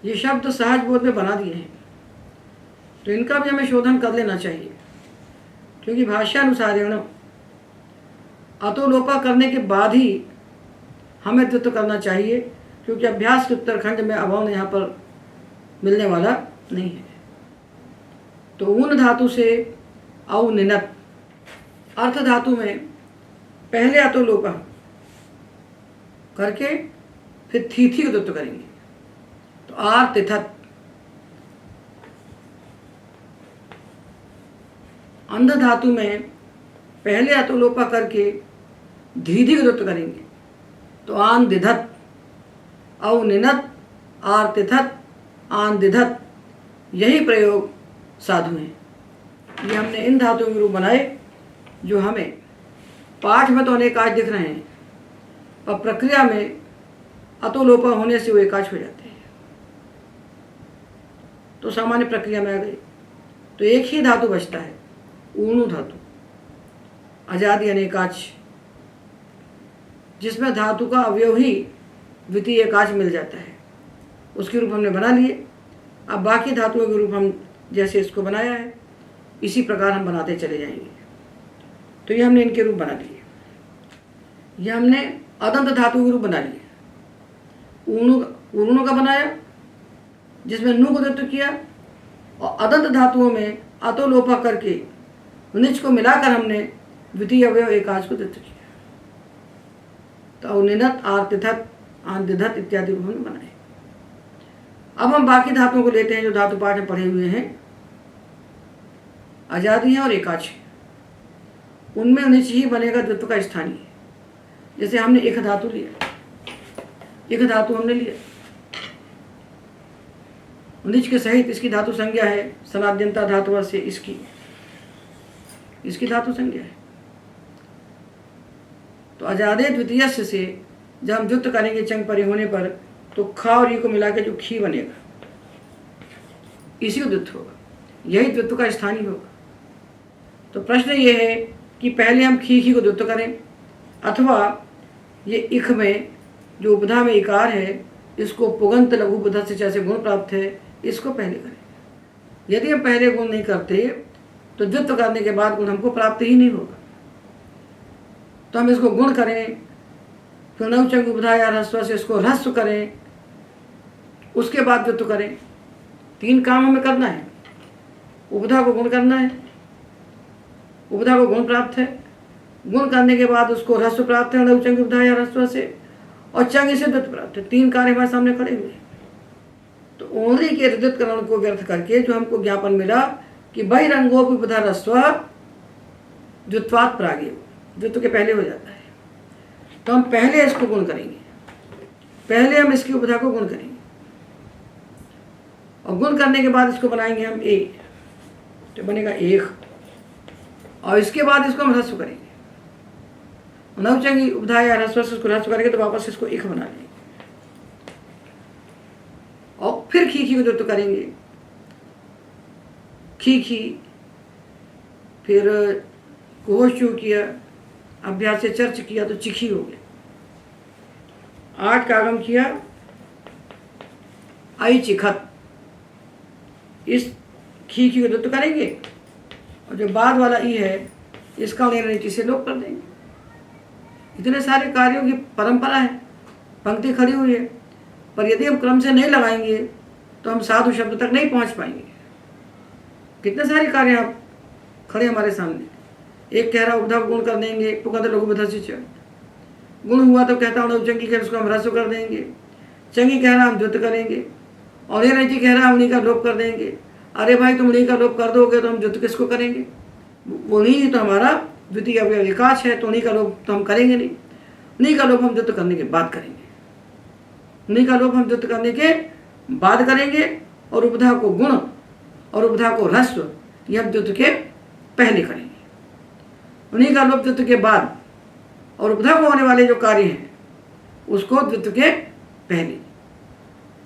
ये शब्द सहज बोध में बना दिए हैं, तो इनका भी हमें शोधन कर लेना चाहिए, क्योंकि भाष्यानुसारेण अतोलोपा करने के बाद ही हमें द्वित्व करना चाहिए, क्योंकि अभ्यास के उत्तरखंड में अभाव यहाँ पर मिलने वाला नहीं है। तो ऊन धातु से औनिनत अर्थ धातु में पहले अतोलोपा करके फिर थी को द्वित्व करेंगे, तो आर तिथत। अंध धातु में पहले अतोलोपा करके धीधि को द्वित्व करेंगे, तो आन दिधत औ निनत आर तिथत आन दिधत, यही प्रयोग साधु हैं। ये हमने इन धातुओं के रूप बनाए जो हमें पाठ में तो अनेक आज दिख रहे हैं, पर प्रक्रिया में अतोलोपा होने से वो एकाच हो जाते हैं। तो सामान्य प्रक्रिया में आ गई, तो एक ही धातु बचता है, ऊणु धातु, अजादि अनेकाच, जिसमें धातु का अवयव ही द्वितीय एकाच मिल जाता है। उसके रूप हमने बना लिए। अब बाकी धातुओं के रूप हम जैसे इसको बनाया है इसी प्रकार हम बनाते चले जाएंगे। तो ये हमने इनके रूप बना लिए। ये हमने अदंत धातु के रूप बना लिए। ऊणु का बनाया जिसमें नु को द्वित्व किया, और अदंत धातुओं में अतोलोपा करके निच को मिलाकर हमने द्वितीय अवयव एकाच को द्वित्व किया। तो अनिनत आर्तिथत आंतिधत इत्यादि रूप हमने बनाए। अब हम बाकी धातुओं को लेते हैं जो धातु पाठ में पढ़े हुए हैं, आजादी है और एकाच है। उनमें निच ही बनेगा द्वित्व का स्थानीय। जैसे हमने एक धातु लिया, एक धातु हमने लिया, निच के सहित इसकी धातु संज्ञा है, सनाद्यंता धातु से इसकी धातु संज्ञा है। तो अजादे द्वितीय से जब हम द्वित्व करेंगे चंग परे होने पर, तो खा और ई को मिला के जो खी बनेगा इसी को द्वित्व होगा, यही द्वित्व का स्थानीय होगा। तो प्रश्न ये है कि पहले हम खी को द्वित्व करें, अथवा ये इख में जो उपधा में इकार है इसको पुगंत लघु उपधा से जैसे गुण प्राप्त है इसको पहले करें। यदि हम पहले गुण नहीं करते तो द्वित्व करने के बाद गुण हमको प्राप्त ही नहीं होगा। तो हम इसको गुण करें, फिर नवचंग उपधा या ह्रस्व से इसको ह्रस्व करें, उसके बाद द्वित्व करें। 3 काम हमें करना है। उपधा को गुण करना है, उपधा को गुण प्राप्त है, गुण करने के बाद उसको ह्रस्व प्राप्त है नवचंग उपधा या ह्रस्व से, और चंग से द्वित्व प्राप्त है। 3 कार्य हमारे सामने खड़े हुए। तो ओनरी के हृदयकरण को व्यर्थ करके जो हमको ज्ञापन मिला कि बहिरंगोपधा ह्रस्व द्वित्वात् प्रागेव, द्वित्व के पहले हो जाता है। तो हम पहले इसको गुण करेंगे, पहले हम इसकी उपधा को गुण करेंगे, और गुण करने के बाद इसको बनाएंगे हम ए, तो बनेगा एक, और इसके बाद इसको हम ह्रस्व करेंगे। नवचंगी उपधा या ह्रस्व से इसको ह्रस्व करेंगे तो वापस इसको इख बना लेंगे, और फिर खी को द्वित्व करेंगे। खी फिर कोश चू किया, अभ्यास से चर्च किया तो चिखी हो गया। 8 का आगम किया आई चिखत, इस खी को द्वित्व करेंगे, और जो बाद वाला ई है इसका नीचे से लोप कर देंगे। इतने सारे कार्यों की परंपरा है, पंक्ति खड़ी हुई है, पर यदि हम क्रम से नहीं लगाएंगे तो हम साधु शब्द तक नहीं पहुंच पाएंगे। कितने सारे कार्य आप खड़े हमारे सामने। एक कह रहा उपधा गुण कर देंगे, पुगंत लघु उपधा से गुण हुआ तो कहता हूँ चंगी कह उसको हम ह्रस्व कर देंगे, चंगी कह रहा हम द्वित्व करेंगे, और ये नहीं कह रहा उन्हीं का लोप कर देंगे। अरे भाई तुम उन्हीं का लोप कर दोगे तो हम द्वित्व किसको करेंगे? उन्हीं तो हमारा द्वितीय अवयव एकाच है, तो उन्हीं का लोप तो हम करेंगे नहीं। उन्हीं का लोप हम द्वित्व करने के बाद करेंगे, उन्हीं का लोप हम द्वित्व करने के बाद करेंगे, और उपधा को गुण और उपधा को ह्रस्व ये हम द्वित्व के पहले करेंगे। उन्हीं का लोप द्वित्व के बाद, और उपधा को होने वाले जो कार्य हैं उसको द्वित्व के पहले।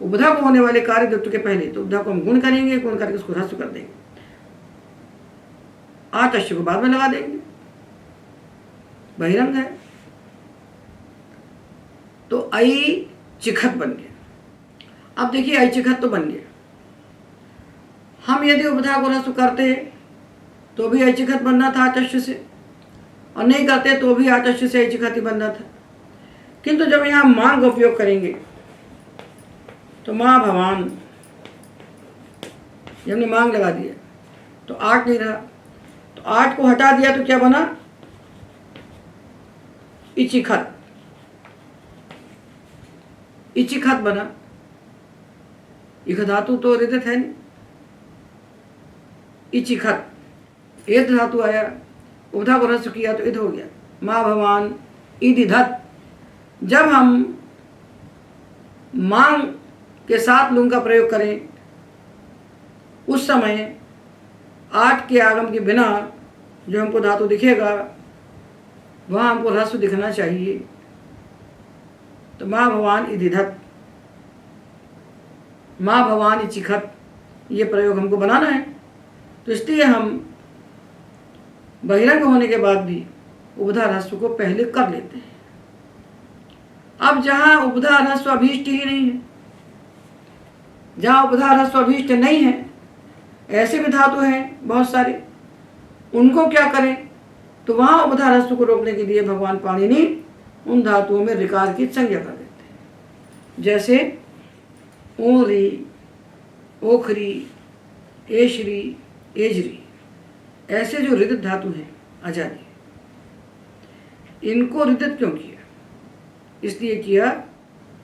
उपधा को होने वाले कार्य द्वित्व के पहले, तो उपधा को हम गुण करेंगे, गुण करके उसको ह्रस्व कर देंगे, आतश्य को बाद में लगा देंगे, बहिरंग है। तो आई चिखत बन गया। अब देखिए ऐचिखत तो बन गया। हम यदि उपधा को ह्रस्व करते तो भी ऐचिखत बनना था आटस्य से, और नहीं करते तो भी आटस्य से ऐचिखत ही बनना था। किंतु जब यहाँ मांग का उपयोग करेंगे तो माँ भवान, जब हमने मांग लगा दिया तो आठ नहीं रहा, तो आठ को हटा दिया तो क्या बना? इचिखत। इचिखत बना। इख धातु तो हृदय है नहीं, इचिखत। एद धातु आया, उपधा को ह्रस्व किया तो इध हो गया। माँ भवान इदिधत। जब हम मांग के साथ लुंग का प्रयोग करें उस समय आठ के आगम के बिना जो हमको धातु दिखेगा वहाँ हमको ह्रस्व दिखना चाहिए। तो माँ भवान इदिधत, माँ भवान इचिखत, ये प्रयोग हमको बनाना है। तो इसलिए हम बहिरंग होने के बाद भी उपधा ह्रस्व को पहले कर लेते हैं। अब जहाँ उपधा ह्रस्व अभीष्ट ही नहीं है, जहाँ उपधा ह्रस्व अभीष्ट नहीं है, ऐसे भी धातु हैं बहुत सारे, उनको क्या करें? तो वहाँ उपधा ह्रस्व को रोकने के लिए भगवान पाणिनि उन धातुओं में ऋकार की संज्ञा कर देते हैं। जैसे ओरी, ओखरी, एशरी, एजरी, ऐसे जो ऋदित धातु हैं अजादी, इनको ऋदित क्यों किया? इसलिए किया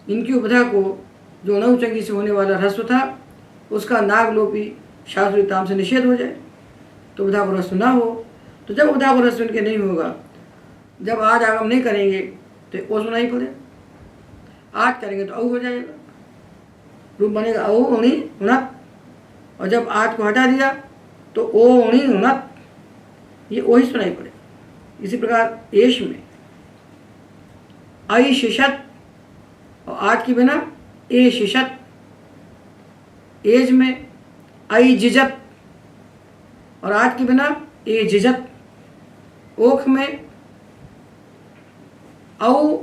इनकी उपधा को जो नौचंगी से होने वाला ह्रस्व था उसका नागलोपी शास्त्रीताम से निषेध हो जाए, तो उपधा को ह्रस्व ना हो। तो जब उपधा को ह्रस्व इनके नहीं होगा, जब आज आगम नहीं करेंगे तो ओ सुनाई पड़े, आज करेंगे तो औ हो जाएगा, रूप बनेगा औ उणी उणत, और जब आज को हटा दिया तो ओ उणी उणत, ये ओ ही सुनाई पड़े। इसी प्रकार एश में आई शिशत और आज के बिना ए शिशत, एज में आई जिजत और आज के बिना ए जिजत, ओख में औ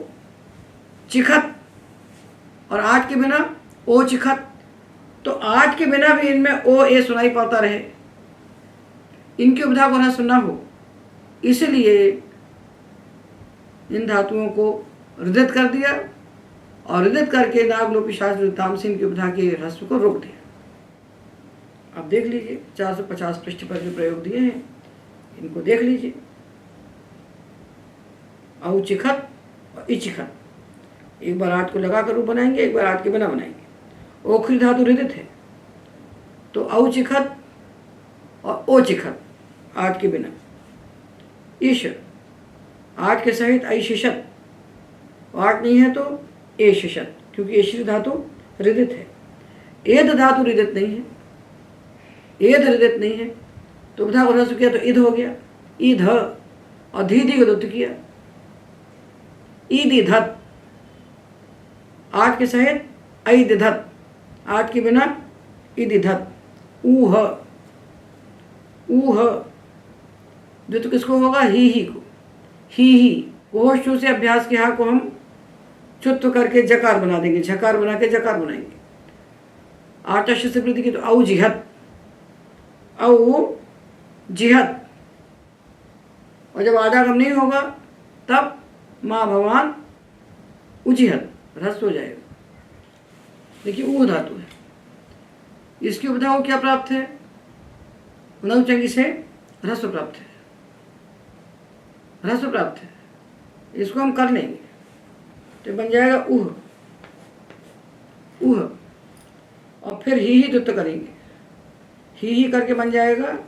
चिखत और आज के बिना ओ चिखत। तो आज के बिना भी इनमें ओ ए सुनाई पड़ता रहे, इनकी उपधा को ना सुनना हो, इसलिए इन धातुओं को हृदित कर दिया और हृदित करके नागलोपी शास्त्रीताम से इनकी उपधा के ह्रस्व को रोक दिया। अब देख लीजिए 450 पृष्ठ पर जो प्रयोग दिए हैं इनको देख लीजिए। औचिखत और इचिखत, एक बार आठ को लगा कर रूप बनाएंगे, एक बार आठ के बिना बनाएंगे। ओखरी धातु हृदित है तो औचिखत और ओचिखत आठ के बिना। ईश आठ के सहित ऐशिशत, आठ नहीं है तो ए शिशत, क्योंकि एश्री धातु हृदित है। एद धातु हृदित नहीं है, एद हृदित नहीं है, तो उपधा को ह्रस्व किया तो इध हो गया, ईध, और धीधि को दुत्त किया, ईदिधत। आठ के सहित ऐदिधत, आठ के बिना ईदिधत। ऊह, ऊह द्वित किसको होगा? ही को, ही गोष्ठों से अभ्यास के हा को हम चुत्व करके जकार बना देंगे, झकार बना के जकार बनाएंगे। आटस्य से वृद्धि की तो औ जिहत, औ जिहत, और जब आदागम नहीं होगा तब माँ भवान उजिहत, ह्रस्व हो जाएगा। देखिए ऊ धातु है, इसकी उपधा को क्या प्राप्त है? नौचंगी से ह्रस्व प्राप्त है, ह्रस्व प्राप्त है। इसको हम कर लेंगे तो बन जाएगा उह, उह, और फिर ही दुत्त करेंगे, ही करके बन जाएगा,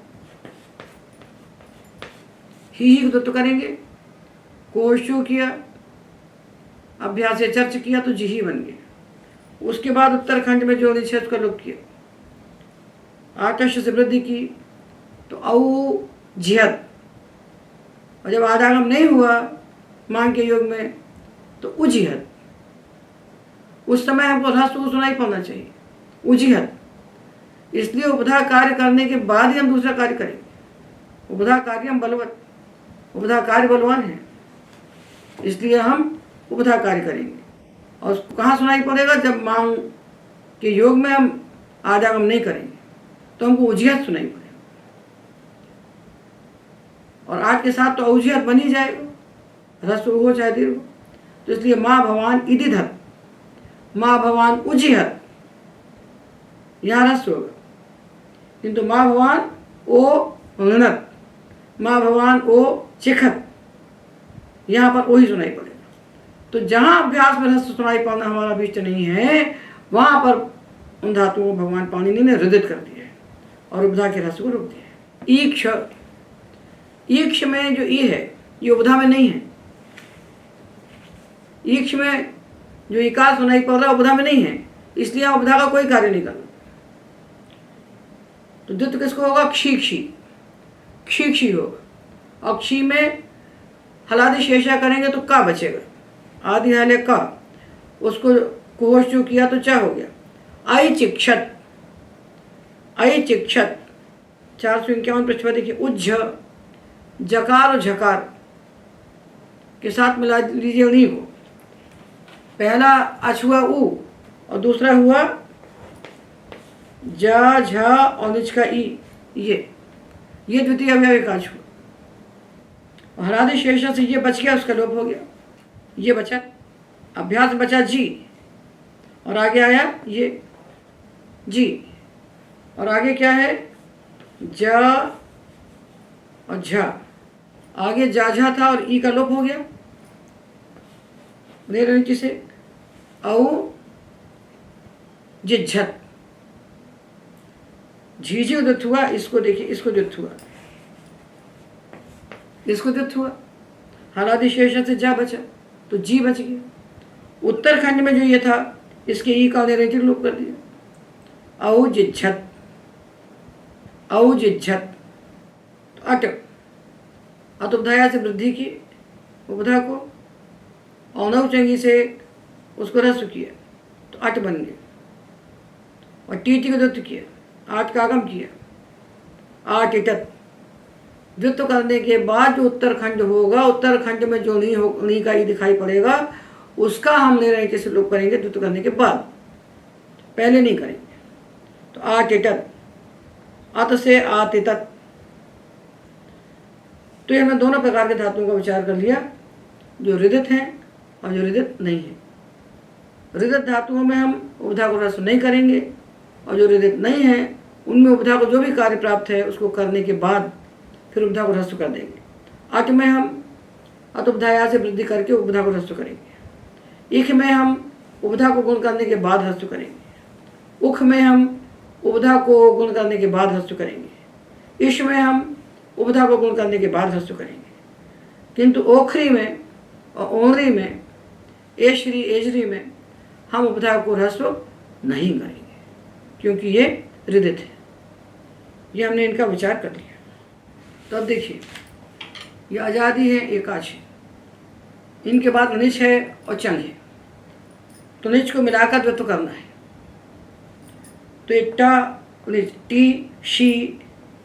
ही दुत्त करेंगे। कोशो किया, अभ्यास से चर्च किया तो जिही बन गया। उसके बाद उत्तरखंड में जो निषेध का लोप किया, आटस्य से वृद्धि की तो औ जिहत, और जब आदागम नहीं हुआ मांग के योग में तो उजिहत। उस समय हमको ह्रस्व सुनाई पड़ना चाहिए, उजिहत। इसलिए उपधा कार्य करने के बाद ही हम दूसरा कार्य करेंगे। उपधा कार्य हम बलवत, उपधा कार्य बलवान है, इसलिए हम उपधा कार्य करेंगे। और कहाँ सुनाई पड़ेगा? जब मांग कि योग में हम आदागम नहीं करेंगे तो हमको उजियत सुनाई पड़ेगा, और आज के साथ तो औजियत बन ही जाएगा, ह्रस्व हो चाहे दीर्घ हो। तो इसलिए माँ भवान इदिधत, माँ भवान उजिहत, यहाँ ह्रस्व होगा, किंतु माँ भवान ओ ऋणत, माँ भवान ओ चिखत, यहाँ पर ओ ही सुनाई पड़ेगा। तो जहाँ अभ्यास में ह्रस्व सुनाई पड़ना हमारा बीच नहीं है, वहाँ पर उन धातुओं को भगवान पाणिनि ने हृदित कर दिया है और उपधा के ह्रस्व को रोक दिया है। ईक्ष, ईक्ष में जो ई है ये उपधा में नहीं है। ईक्ष में जो इकार सुनाई पड़ रहा है उपधा में नहीं है, इसलिए यहाँ उपधा का कोई कार्य नहीं करना। तो द्वित्व किसको होगा? क्षी क्षी, क्षी क्षी होगा। और क्षी में हलादि शेषा करेंगे तो का बचेगा, आदि हले का, उसको कोश जो किया तो चा हो गया। आई चिक्षत, आई चिक्षत, 451 पृष्ठ पर देखिए। उज्झ, जकार और झकार के साथ मिला लीजिए उन्हीं को। पहला अच हुआ उ और दूसरा हुआ जा झा और निच का ई, ये द्वितीय अवयव का हुआ। और हरादि शेष से ये बच गया, उसका लोप हो गया, ये बचा। अभ्यास बचा जी, और आगे आया ये जी, और आगे क्या है? जा और झा। आगे जा झा था और ई का लोप हो गया नीचे से। औ जिझत, झीझी उदित हुआ, इसको देखिए, इसको उदित हुआ, इसको उदित हुआ। हलादि शेष से जा बचा तो जी बच गया। उत्तरखंड में जो ये था इसके ई का निरंतर लोप कर दिया। औ जिझत, औ जिझत। तो अट, अतुपधाया से वृद्धि की उपधा को, औनव चंगी से उसको ह्रस्व किया तो अट बन गया। और टीटी को द्वित्व किया, आठ का आगम किया, आठ इटत। द्वित्व करने के बाद जो उत्तरखंड होगा, उत्तरखंड में जो नी का ई दिखाई पड़ेगा उसका हम ले रहे हैं कैसे लोप करेंगे द्वित्व करने के बाद, पहले नहीं करेंगे। तो आठ इटत, अत से आत इतत। तो ये हमने दोनों प्रकार के धातुओं का विचार कर लिया, जो हृदित हैं और जो हृदित नहीं है। हृदित धातुओं में हम उपधा को ह्रस्व नहीं करेंगे, और जो हृदित नहीं है उनमें उपधा को जो भी कार्य प्राप्त है उसको करने के बाद फिर उपधा को ह्रस्व कर देंगे। अट में हम अतुपधाया से वृद्धि करके उपधा को ह्रस्व करेंगे। इख में हम उपधा को गुण करने के बाद ह्रस्व करेंगे। उख में हम उपधा को गुण करने के बाद ह्रस्व करेंगे। इश में हम उपधा को गुण करने के बाद ह्रस्व करेंगे। किंतु ओखरी में और ओनरी में, एश्री एजरी में हम उपधा को ह्रस्व नहीं करेंगे, क्योंकि ये हृदित है। ये हमने इनका विचार कर लिया। तो अब देखिए, ये आज़ादी है, एकाच है, इनके बाद निच है और चंग है। तो निच को मिलाकर द्वित्व करना है। तो इट्टा निच, टी शी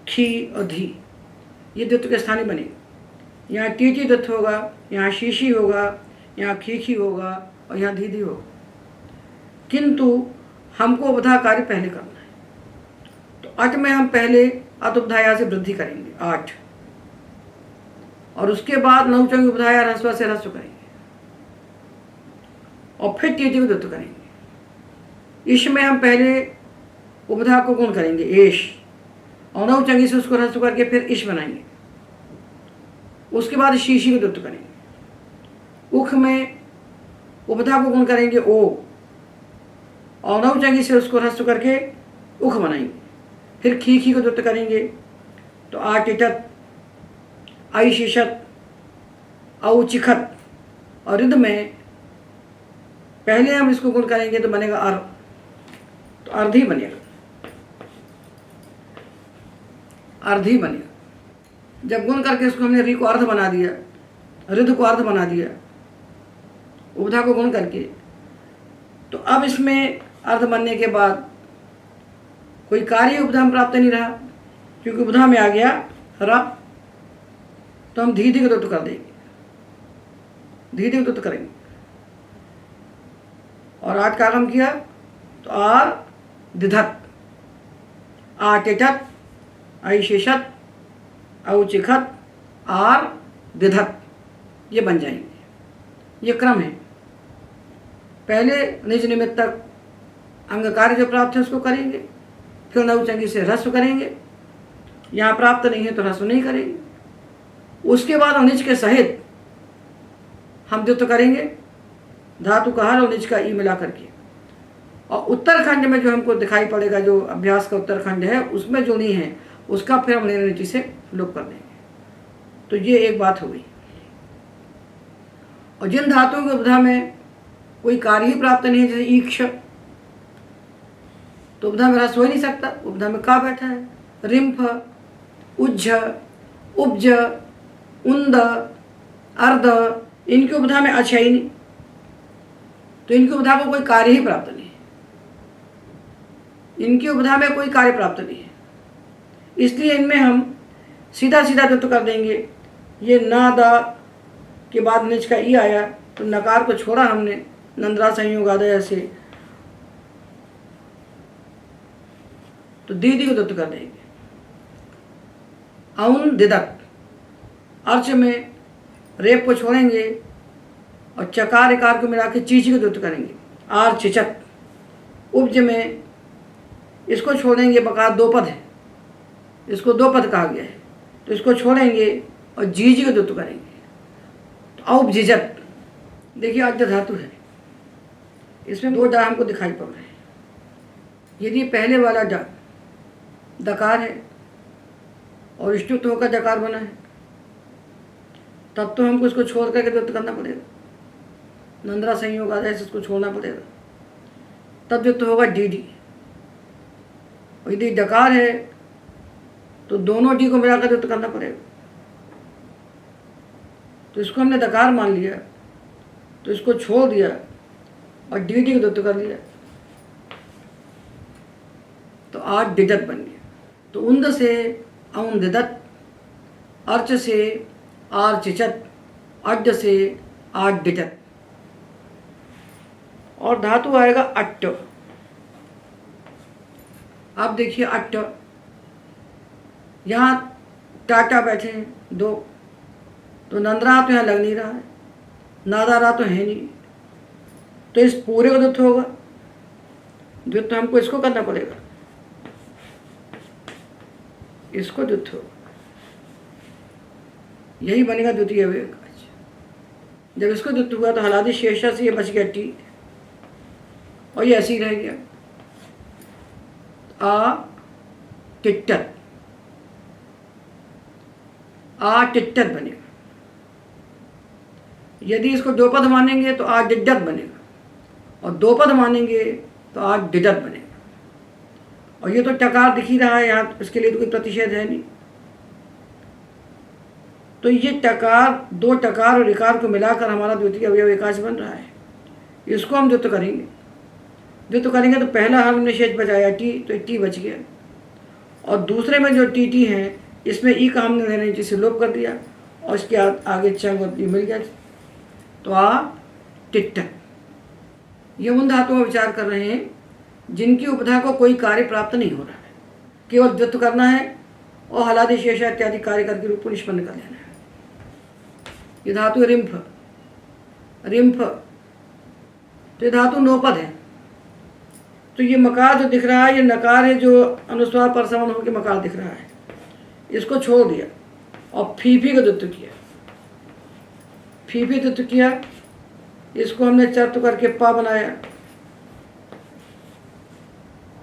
खी और धी, ये द्वित्व के स्थानीय बनेगा। यहाँ टी टी द्वित्व होगा, यहाँ शीशी होगा, यहाँ खी होगा और यहाँ धी होगा। किंतु हमको उपधा कार्य पहले करना है। तो अट में हम पहले अतुपधाया से वृद्धि करेंगे 8, और उसके बाद नौचंग उपधाया ह्रस्व से ह्रस्व करेंगे, और फिर टीटी को द्वित्व करेंगे। इश में हम पहले उपधा को गुण करेंगे एश, और नौचंगी से उसको ह्रस्व करके फिर इश बनाएंगे। उसके बाद शीशी को द्वित्व करेंगे। उख में उपधा को गुण करेंगे ओ, और नौचंगी से उसको ह्रस्व करके उख बनाएंगे। फिर खी को द्वित्व करेंगे। तो आठ इटत, आई शीशत, औ चिखत। और रिद में पहले हम इसको गुण करेंगे तो बनेगा अर, तो अर्ध ही बनेगा, अर्ध ही बनेगा। जब गुण करके इसको हमने री को अर्ध बना दिया, रिद को अर्ध बना दिया उपधा को गुण करके, तो अब इसमें अर्ध बनने के बाद कोई कार्य उपधा में प्राप्त नहीं रहा, क्योंकि उपधा में आ गया हरा। तो हम धी को द्वित्व कर देंगे, धी को द्वित्व करेंगे। और आठ का आगम किया तो आर दिधत, आटिठत, ऐशिषत, औचिखत, आर दिधत, ये बन जाएंगे। ये क्रम है। पहले निज निमित्तक अंगकार्य जो प्राप्त है उसको करेंगे, फिर नवचंगी से ह्रस्व करेंगे, यहाँ प्राप्त नहीं है तो ह्रस्व नहीं करेंगे। उसके बाद निज के सहित हम द्वित्व करेंगे, धातु का हर और निज का ई मिला करके। और उत्तरखंड में जो हमको दिखाई पड़ेगा, जो अभ्यास का उत्तरखंड है, उसमें जो नहीं है उसका फिर हम नीचे से लोप कर देंगे। तो ये एक बात हो गई। और जिन धातुओं की उपधा में कोई कार्य ही प्राप्त नहीं है, जैसे ईक्ष, तो उपधा में रस हो ही नहीं सकता। उपधा में का बैठा है? रिंफ, उज्झ, उपज, उन्द, अर्ध, इनकी उपधा में अच्छा ही नहीं, तो इनकी उपधा को कोई कार्य ही प्राप्त नहीं है। इनकी उपधा में कोई कार्य प्राप्त नहीं है, इसलिए इनमें हम सीधा सीधा द्वित्व कर देंगे। ये ना दा के बाद निज का ई आया, तो नकार को छोड़ा हमने, नंद्रा संयोग आदय से, तो दीदी को द्वित्व कर देंगे। औन दिदक, अर्च में रेप को छोड़ेंगे और चकार इकार को मिला के चीची को द्वित्व करेंगे। आर चिचत, उपज में इसको छोड़ेंगे, बकार दो पद है, इसको दो पद कहा गया है, तो इसको छोड़ेंगे और जीजी को द्वित्व करेंगे। तो औपजिजत, देखिए अद्य धातु है, इसमें दो डा हमको दिखाई पड़ रहे हैं। यदि पहले वाला डा दकार है और इष्टुत होकर जकार बना है, तब तो हमको इसको छोड़ करके द्वित्व करना पड़ेगा। नंद्रा संयोग आदि से इसको छोड़ना पड़ेगा, तब द्वित्व होगा डी डी। और यदि डकार है तो दोनों डी को मिलाकर द्वित्व करना पड़ेगा। तो इसको हमने दकार मान लिया, तो इसको छोड़ दिया और डी डी को द्वित्व कर लिया, तो आठ डिजत बन गया। तो उन्द से औन दिदत, अर्च से आर चिचत, अड्ड से आठ डिजत। और धातु आएगा अट्ट। अब देखिए अट्ट, यहाँ टाटा बैठे हैं दो, तो नंदरा तो यहाँ लग नहीं रहा है, नादारा तो है नहीं, तो इस पूरे को द्वित्व होगा। द्वित्व हमको इसको करना पड़ेगा, इसको द्वित्व होगा, यही बनेगा द्वितीय अवयव। जब इसको द्वित्व हुआ तो हलादी शेषा से ये बच गया टी, और ये ऐसे ही रह गया। आ टिट्टत, आ टिट्टत बनेगा। यदि इसको दो पद मानेंगे तो आ डिड्डत बनेगा, और दो पद मानेंगे तो आ डिडत बनेगा। और ये तो टकार दिख ही रहा है यहाँ, इसके लिए तो कोई प्रतिषेध है नहीं। तो ये टकार, दो टकार और इकार को मिलाकर हमारा द्वितीय अवयव एकाच बन रहा है। इसको हम द्वित्व करेंगे। द्वित्व करेंगे तो पहला हमने शेष बचाया टी, तो टी बच गया, और दूसरे में जो टी टी है इसमें ई का हमने नीचे से लोप कर दिया, और इसके आगे चंग और टी मिल गया, तो आ टिट्टत। ये उन धातुओं पर विचार कर रहे हैं जिनकी उपधा को कोई कार्य प्राप्त नहीं हो रहा है, केवल द्वित्व करना है और हलादि शेषा इत्यादि कार्य करके रूप को निष्पन्न कर लेना है। ये धातु रिंफ, रिंफ, तो ये धातु नोपद है। तो ये मकार जो दिख रहा है, ये नकार है जो अनुस्वार पर समान होकर मकार दिख रहा है, इसको छोड़ दिया और फीफी को द्वित्व किया। फीफी द्वित्व किया, इसको हमने चर्त करके पा बनाया,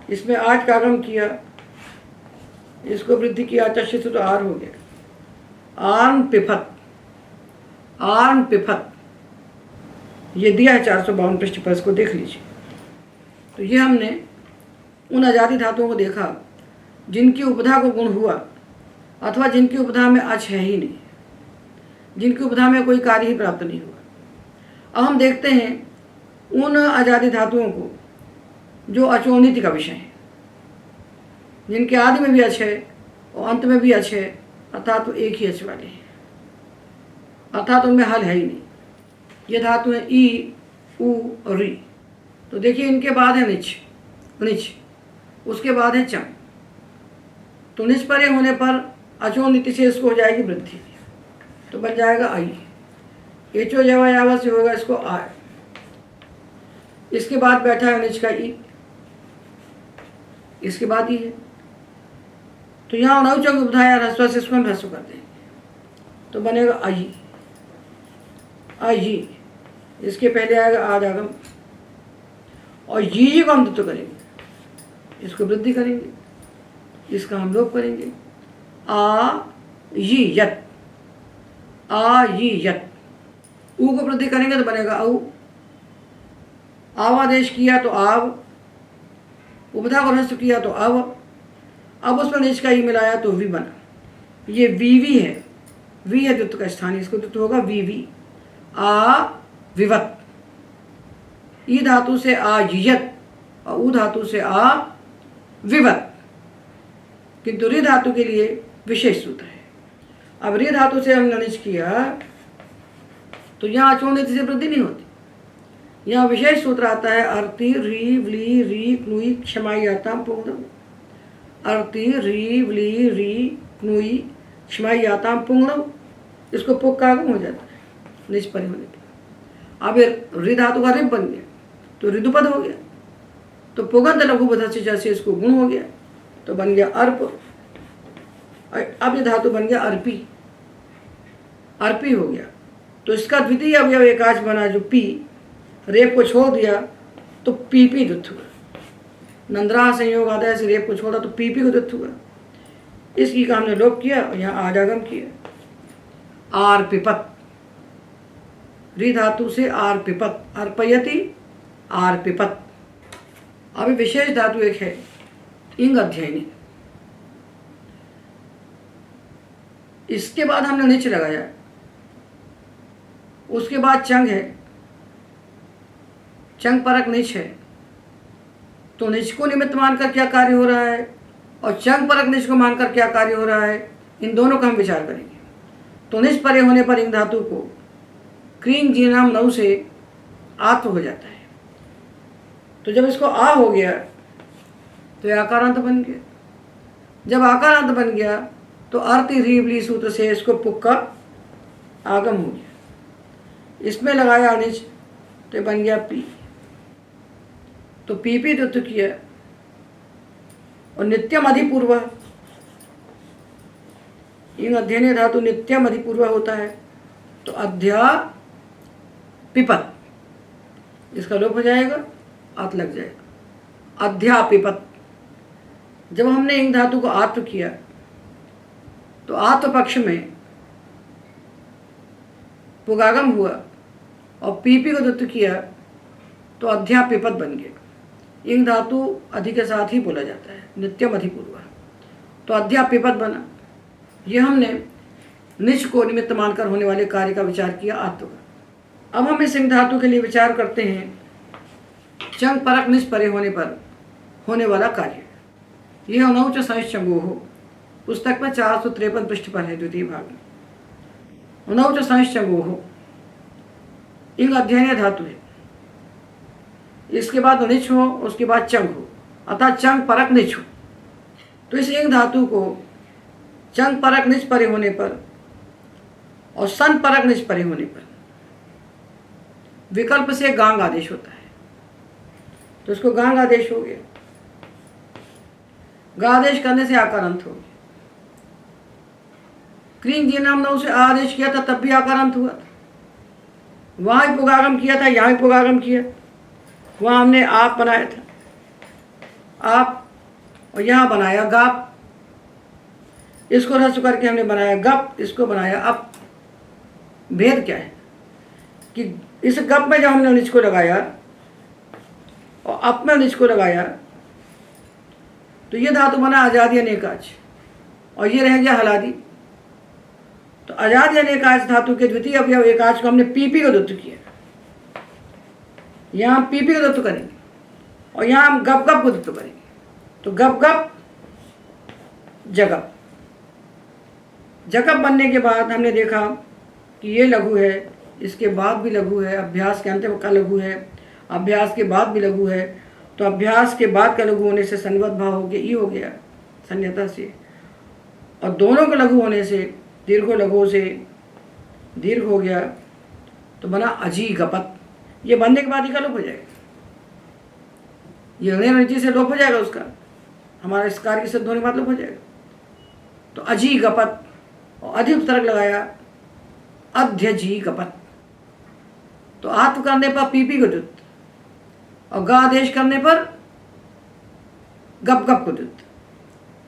इसमें आठ का आगम किया, इसको वृद्धि किया, चशित तो आर हो गया। आर्न पिफत, आर्न पिफत, ये दिया है 452 पृष्ठ पर, इसको देख लीजिए। तो ये हमने उन आजादी धातुओं को देखा जिनकी उपधा को गुण हुआ, अथवा जिनकी उपधा में अच है ही नहीं, जिनकी उपधा में कोई कार्य ही प्राप्त नहीं हुआ। अब हम देखते हैं उन आजादी धातुओं को जो अचोनिति का विषय है, जिनके आदि में भी अच है और अंत में भी अच है, अर्थात तो एक ही अच वाले हैं, अर्थात उनमें हल है ही नहीं। ये धातु है ई, उ और री। तो देखिए इनके बाद है निच, निच, उसके बाद है चंग। तो निच परे होने पर अचो नीति से इसको हो जाएगी वृद्धि, तो बन जाएगा आई। एचो जवा यावा से होगा इसको आय। इसके बाद बैठा है निच का ई, इसके बाद ही है। तो यहाँ नवचंग उपधाया ह्रस्व से इसको हम ह्रस्व कर देंगे, तो बनेगा आई, आई। इसके पहले आएगा आद आगम, और जी को हम दुत्व करेंगे, इसको वृद्धि करेंगे, इसका हम लोप करेंगे। आ यी यत, आ यी यत। ऊ को वृद्धि करेंगे तो बनेगा औ। आवादेश किया तो आव, उपधा को ह्रस्व किया तो अब उस पर निज का ई मिलाया तो वी बना। ये वी है, वी है द्वित्व का स्थान, इसको द्वित्व होगा वी। आ विवत, ई धातु से आ यत और ऊ धातु से आ विवत, किंतु रि धातु के लिए विशेष सूत्र है। अब रि धातु से हमने निज किया तो यहाँ अचोनिति से वृद्धि नहीं होती, यहाँ विशेष सूत्र आता है अर्ति री व्ली री क्नुई क्षमाई याताम पुंगड़म। अर्ति री व्ली री क्नुई क्षमाई याताम पुंगड़म, इसको पुक का आगम हो जाता है निज परे होने पर। अब रि धातु का रिप बन गया तो ऋदुपद हो गया, तो पुगंत लघु बध से जैसे इसको गुण हो गया तो बन गया अर्प। अब ये धातु बन गया अर्पी, अर्पी हो गया। तो इसका द्वितीय अवयव एकाच बना जो पी, रेप को छोड़ दिया तो पीपी दुत्थ हुआ। नंद्रा संयोग आदाय से रेप को छोड़ा तो पीपी को दुत्थ हुआ। इसकी का हमने लोप किया और यहाँ आजागम किया। आर पिपत, रि धातु से आर पिपत, अर्पयति आर पिपत। अभी विशेष धातु एक है इंग अध्ययनी, इसके बाद हमने निच लगाया, उसके बाद चंग है, चंग परक निच है। तो निच को निमित्त मानकर क्या कार्य हो रहा है और चंग परक निच को मानकर क्या कार्य हो रहा है, इन दोनों का हम विचार करेंगे। तो निच परे होने पर इंग धातु को क्रींग जी नाम नौ से आत्व हो जाता है। तो जब इसको आ हो गया तो यह आकारांत बन गया। जब आकारांत बन गया तो अर्ति रीवली सूत्र से इसको पुक का आगम हो गया, इसमें लगाया अनिच तो बन गया पी। तो पीपी द्वित्व किया और नित्यम अधिपूर्व, इन अध्ययन धातु नित्यम अधिपूर्व होता है तो अध्या पिपत, इसका लोप हो जाएगा, आत लग जाएगा, अध्यापिपत। जब हमने इंग धातु को आत्व किया तो आत्व पक्ष में पुगागम हुआ और पीपी को द्वित्व किया तो अध्यापिपत बन गया। इंग धातु अधि के साथ ही बोला जाता है, नित्यम अधिपूर्व, तो अध्यापिपत बना। यह हमने निच को निमित्त मानकर होने वाले कार्य का विचार किया आत्व का। अब हम इस इंग धातु के लिए विचार करते हैं चंग परक निच परे होने पर होने वाला कार्य। यह अनौच संश्चंगो हो, पुस्तक में 453 पृष्ठ पर है, द्वितीय भाग में। अनौच संश्चंगो हो इंग अध्ययन धातु है, इसके बाद निच हो, उसके बाद चंग हो, अतः चंग परक निच हो। तो इस इंग धातु को चंग परक निच परे होने पर और सन परक निच परे होने पर विकल्प से गांग आदेश होता है, तो इसको गांग आदेश हो गया। गा आदेश करने से आकारांत हो गया। क्रींग जी नाम नौ से आदेश किया था तब भी आकारांत हुआ था, वहां ही पुगागम किया था, यहाँ भी पुगागम किया। वहां हमने आप बनाया था, आप, और यहाँ बनाया गाप। इसको ह्रस्व करके हमने बनाया गप, इसको बनाया अप। भेद क्या है कि इस गप में जब हमने निच को लगाया और अप में निच को लगाया तो ये धातु बना आजादी अनेकाच और ये रह गया हलादी। तो आजादी अनेकाच धातु के द्वितीय अवयव एकाच को हमने पीपी को द्वित्व किया, यहाँ हम पीपी को द्वित्व करेंगे और यहाँ हम गप गप को द्वित्व करेंगे। तो गप गप जगप, जगप बनने के बाद हमने देखा कि ये लघु है, इसके बाद भी लघु है, अभ्यास के अंत में का लघु है, अभ्यास के बाद भी लघु है, तो अभ्यास के बाद का लघु होने से सन्निबद्ध भाव हो गया, ई हो गया संयता से, और दोनों का लघु होने से दीर्घो लघु से दीर्घ हो गया तो बना अजी गपत। ये बनने के बाद ही का लोप हो जाएगा, ये ऋणी से लोप हो जाएगा उसका, हमारा इस कार्य के सिद्ध होने के बाद लोप हो जाएगा। तो अजी गपत और अधिक उपसर्ग लगाया अध्य जी गपत। तो आत्म करने पर पीपी को द्युत और गा आदेश करने पर गप गप को द्युत।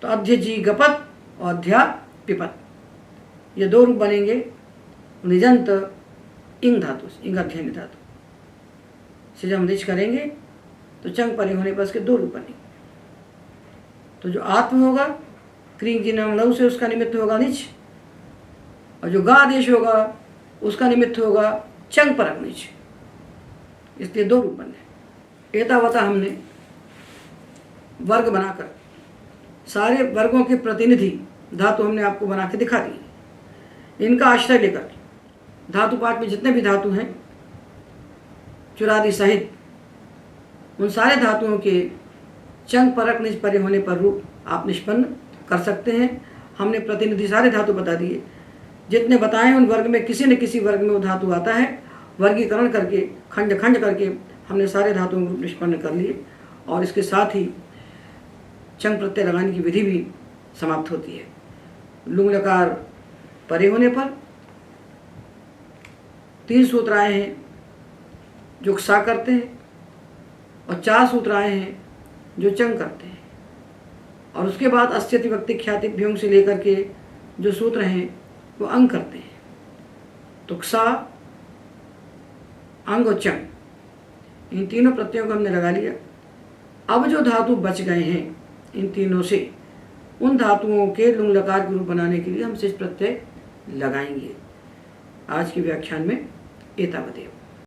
तो अध्य जी गपत और अध्या पिपत, ये दो रूप बनेंगे निजंत इंग धातु से, इंग अध्ययन धातु से जब हम निच करेंगे तो चंग परे होने पर इसके दो रूप बनेंगे। तो जो आत्म होगा क्रीं जी नाम लघु से उसका निमित्त होगा निच, और जो गा आदेश होगा उसका निमित्त होगा चंग परक निच, इसलिए दो रूप बने। एतावता हमने वर्ग बनाकर सारे वर्गों के प्रतिनिधि धातु हमने आपको बना के दिखा दी। इनका आश्रय लेकर धातु पाठ में जितने भी धातु हैं चुरादि सहित, उन सारे धातुओं के चंग परक निज परे होने पर रूप आप निष्पन्न कर सकते हैं। हमने प्रतिनिधि सारे धातु बता दिए, जितने बताए उन वर्ग में किसी न किसी वर्ग में वो धातु आता है। वर्गीकरण करके खंड खंड करके हमने सारे धातुओं को रूप निष्पन्न कर लिए, और इसके साथ ही चंग प्रत्यय लगाने की विधि भी समाप्त होती है। लुंग लकार परे होने पर 3 सूत्र आए हैं जो सा करते हैं, और 4 सूत्र आए हैं जो चंग करते हैं, और उसके बाद अस्यति व्यक्ति ख्याति भ्योंग से लेकर के जो सूत्र हैं वो अंग करते हैं। तो सा, अंग और चंग, इन तीनों प्रत्ययों को हमने लगा लिया। अब जो धातु बच गए हैं इन तीनों से, उन धातुओं के लुंग लकार के रूप बनाने के लिए हम शेष प्रत्यय लगाएंगे। आज के व्याख्यान में एतावदेव।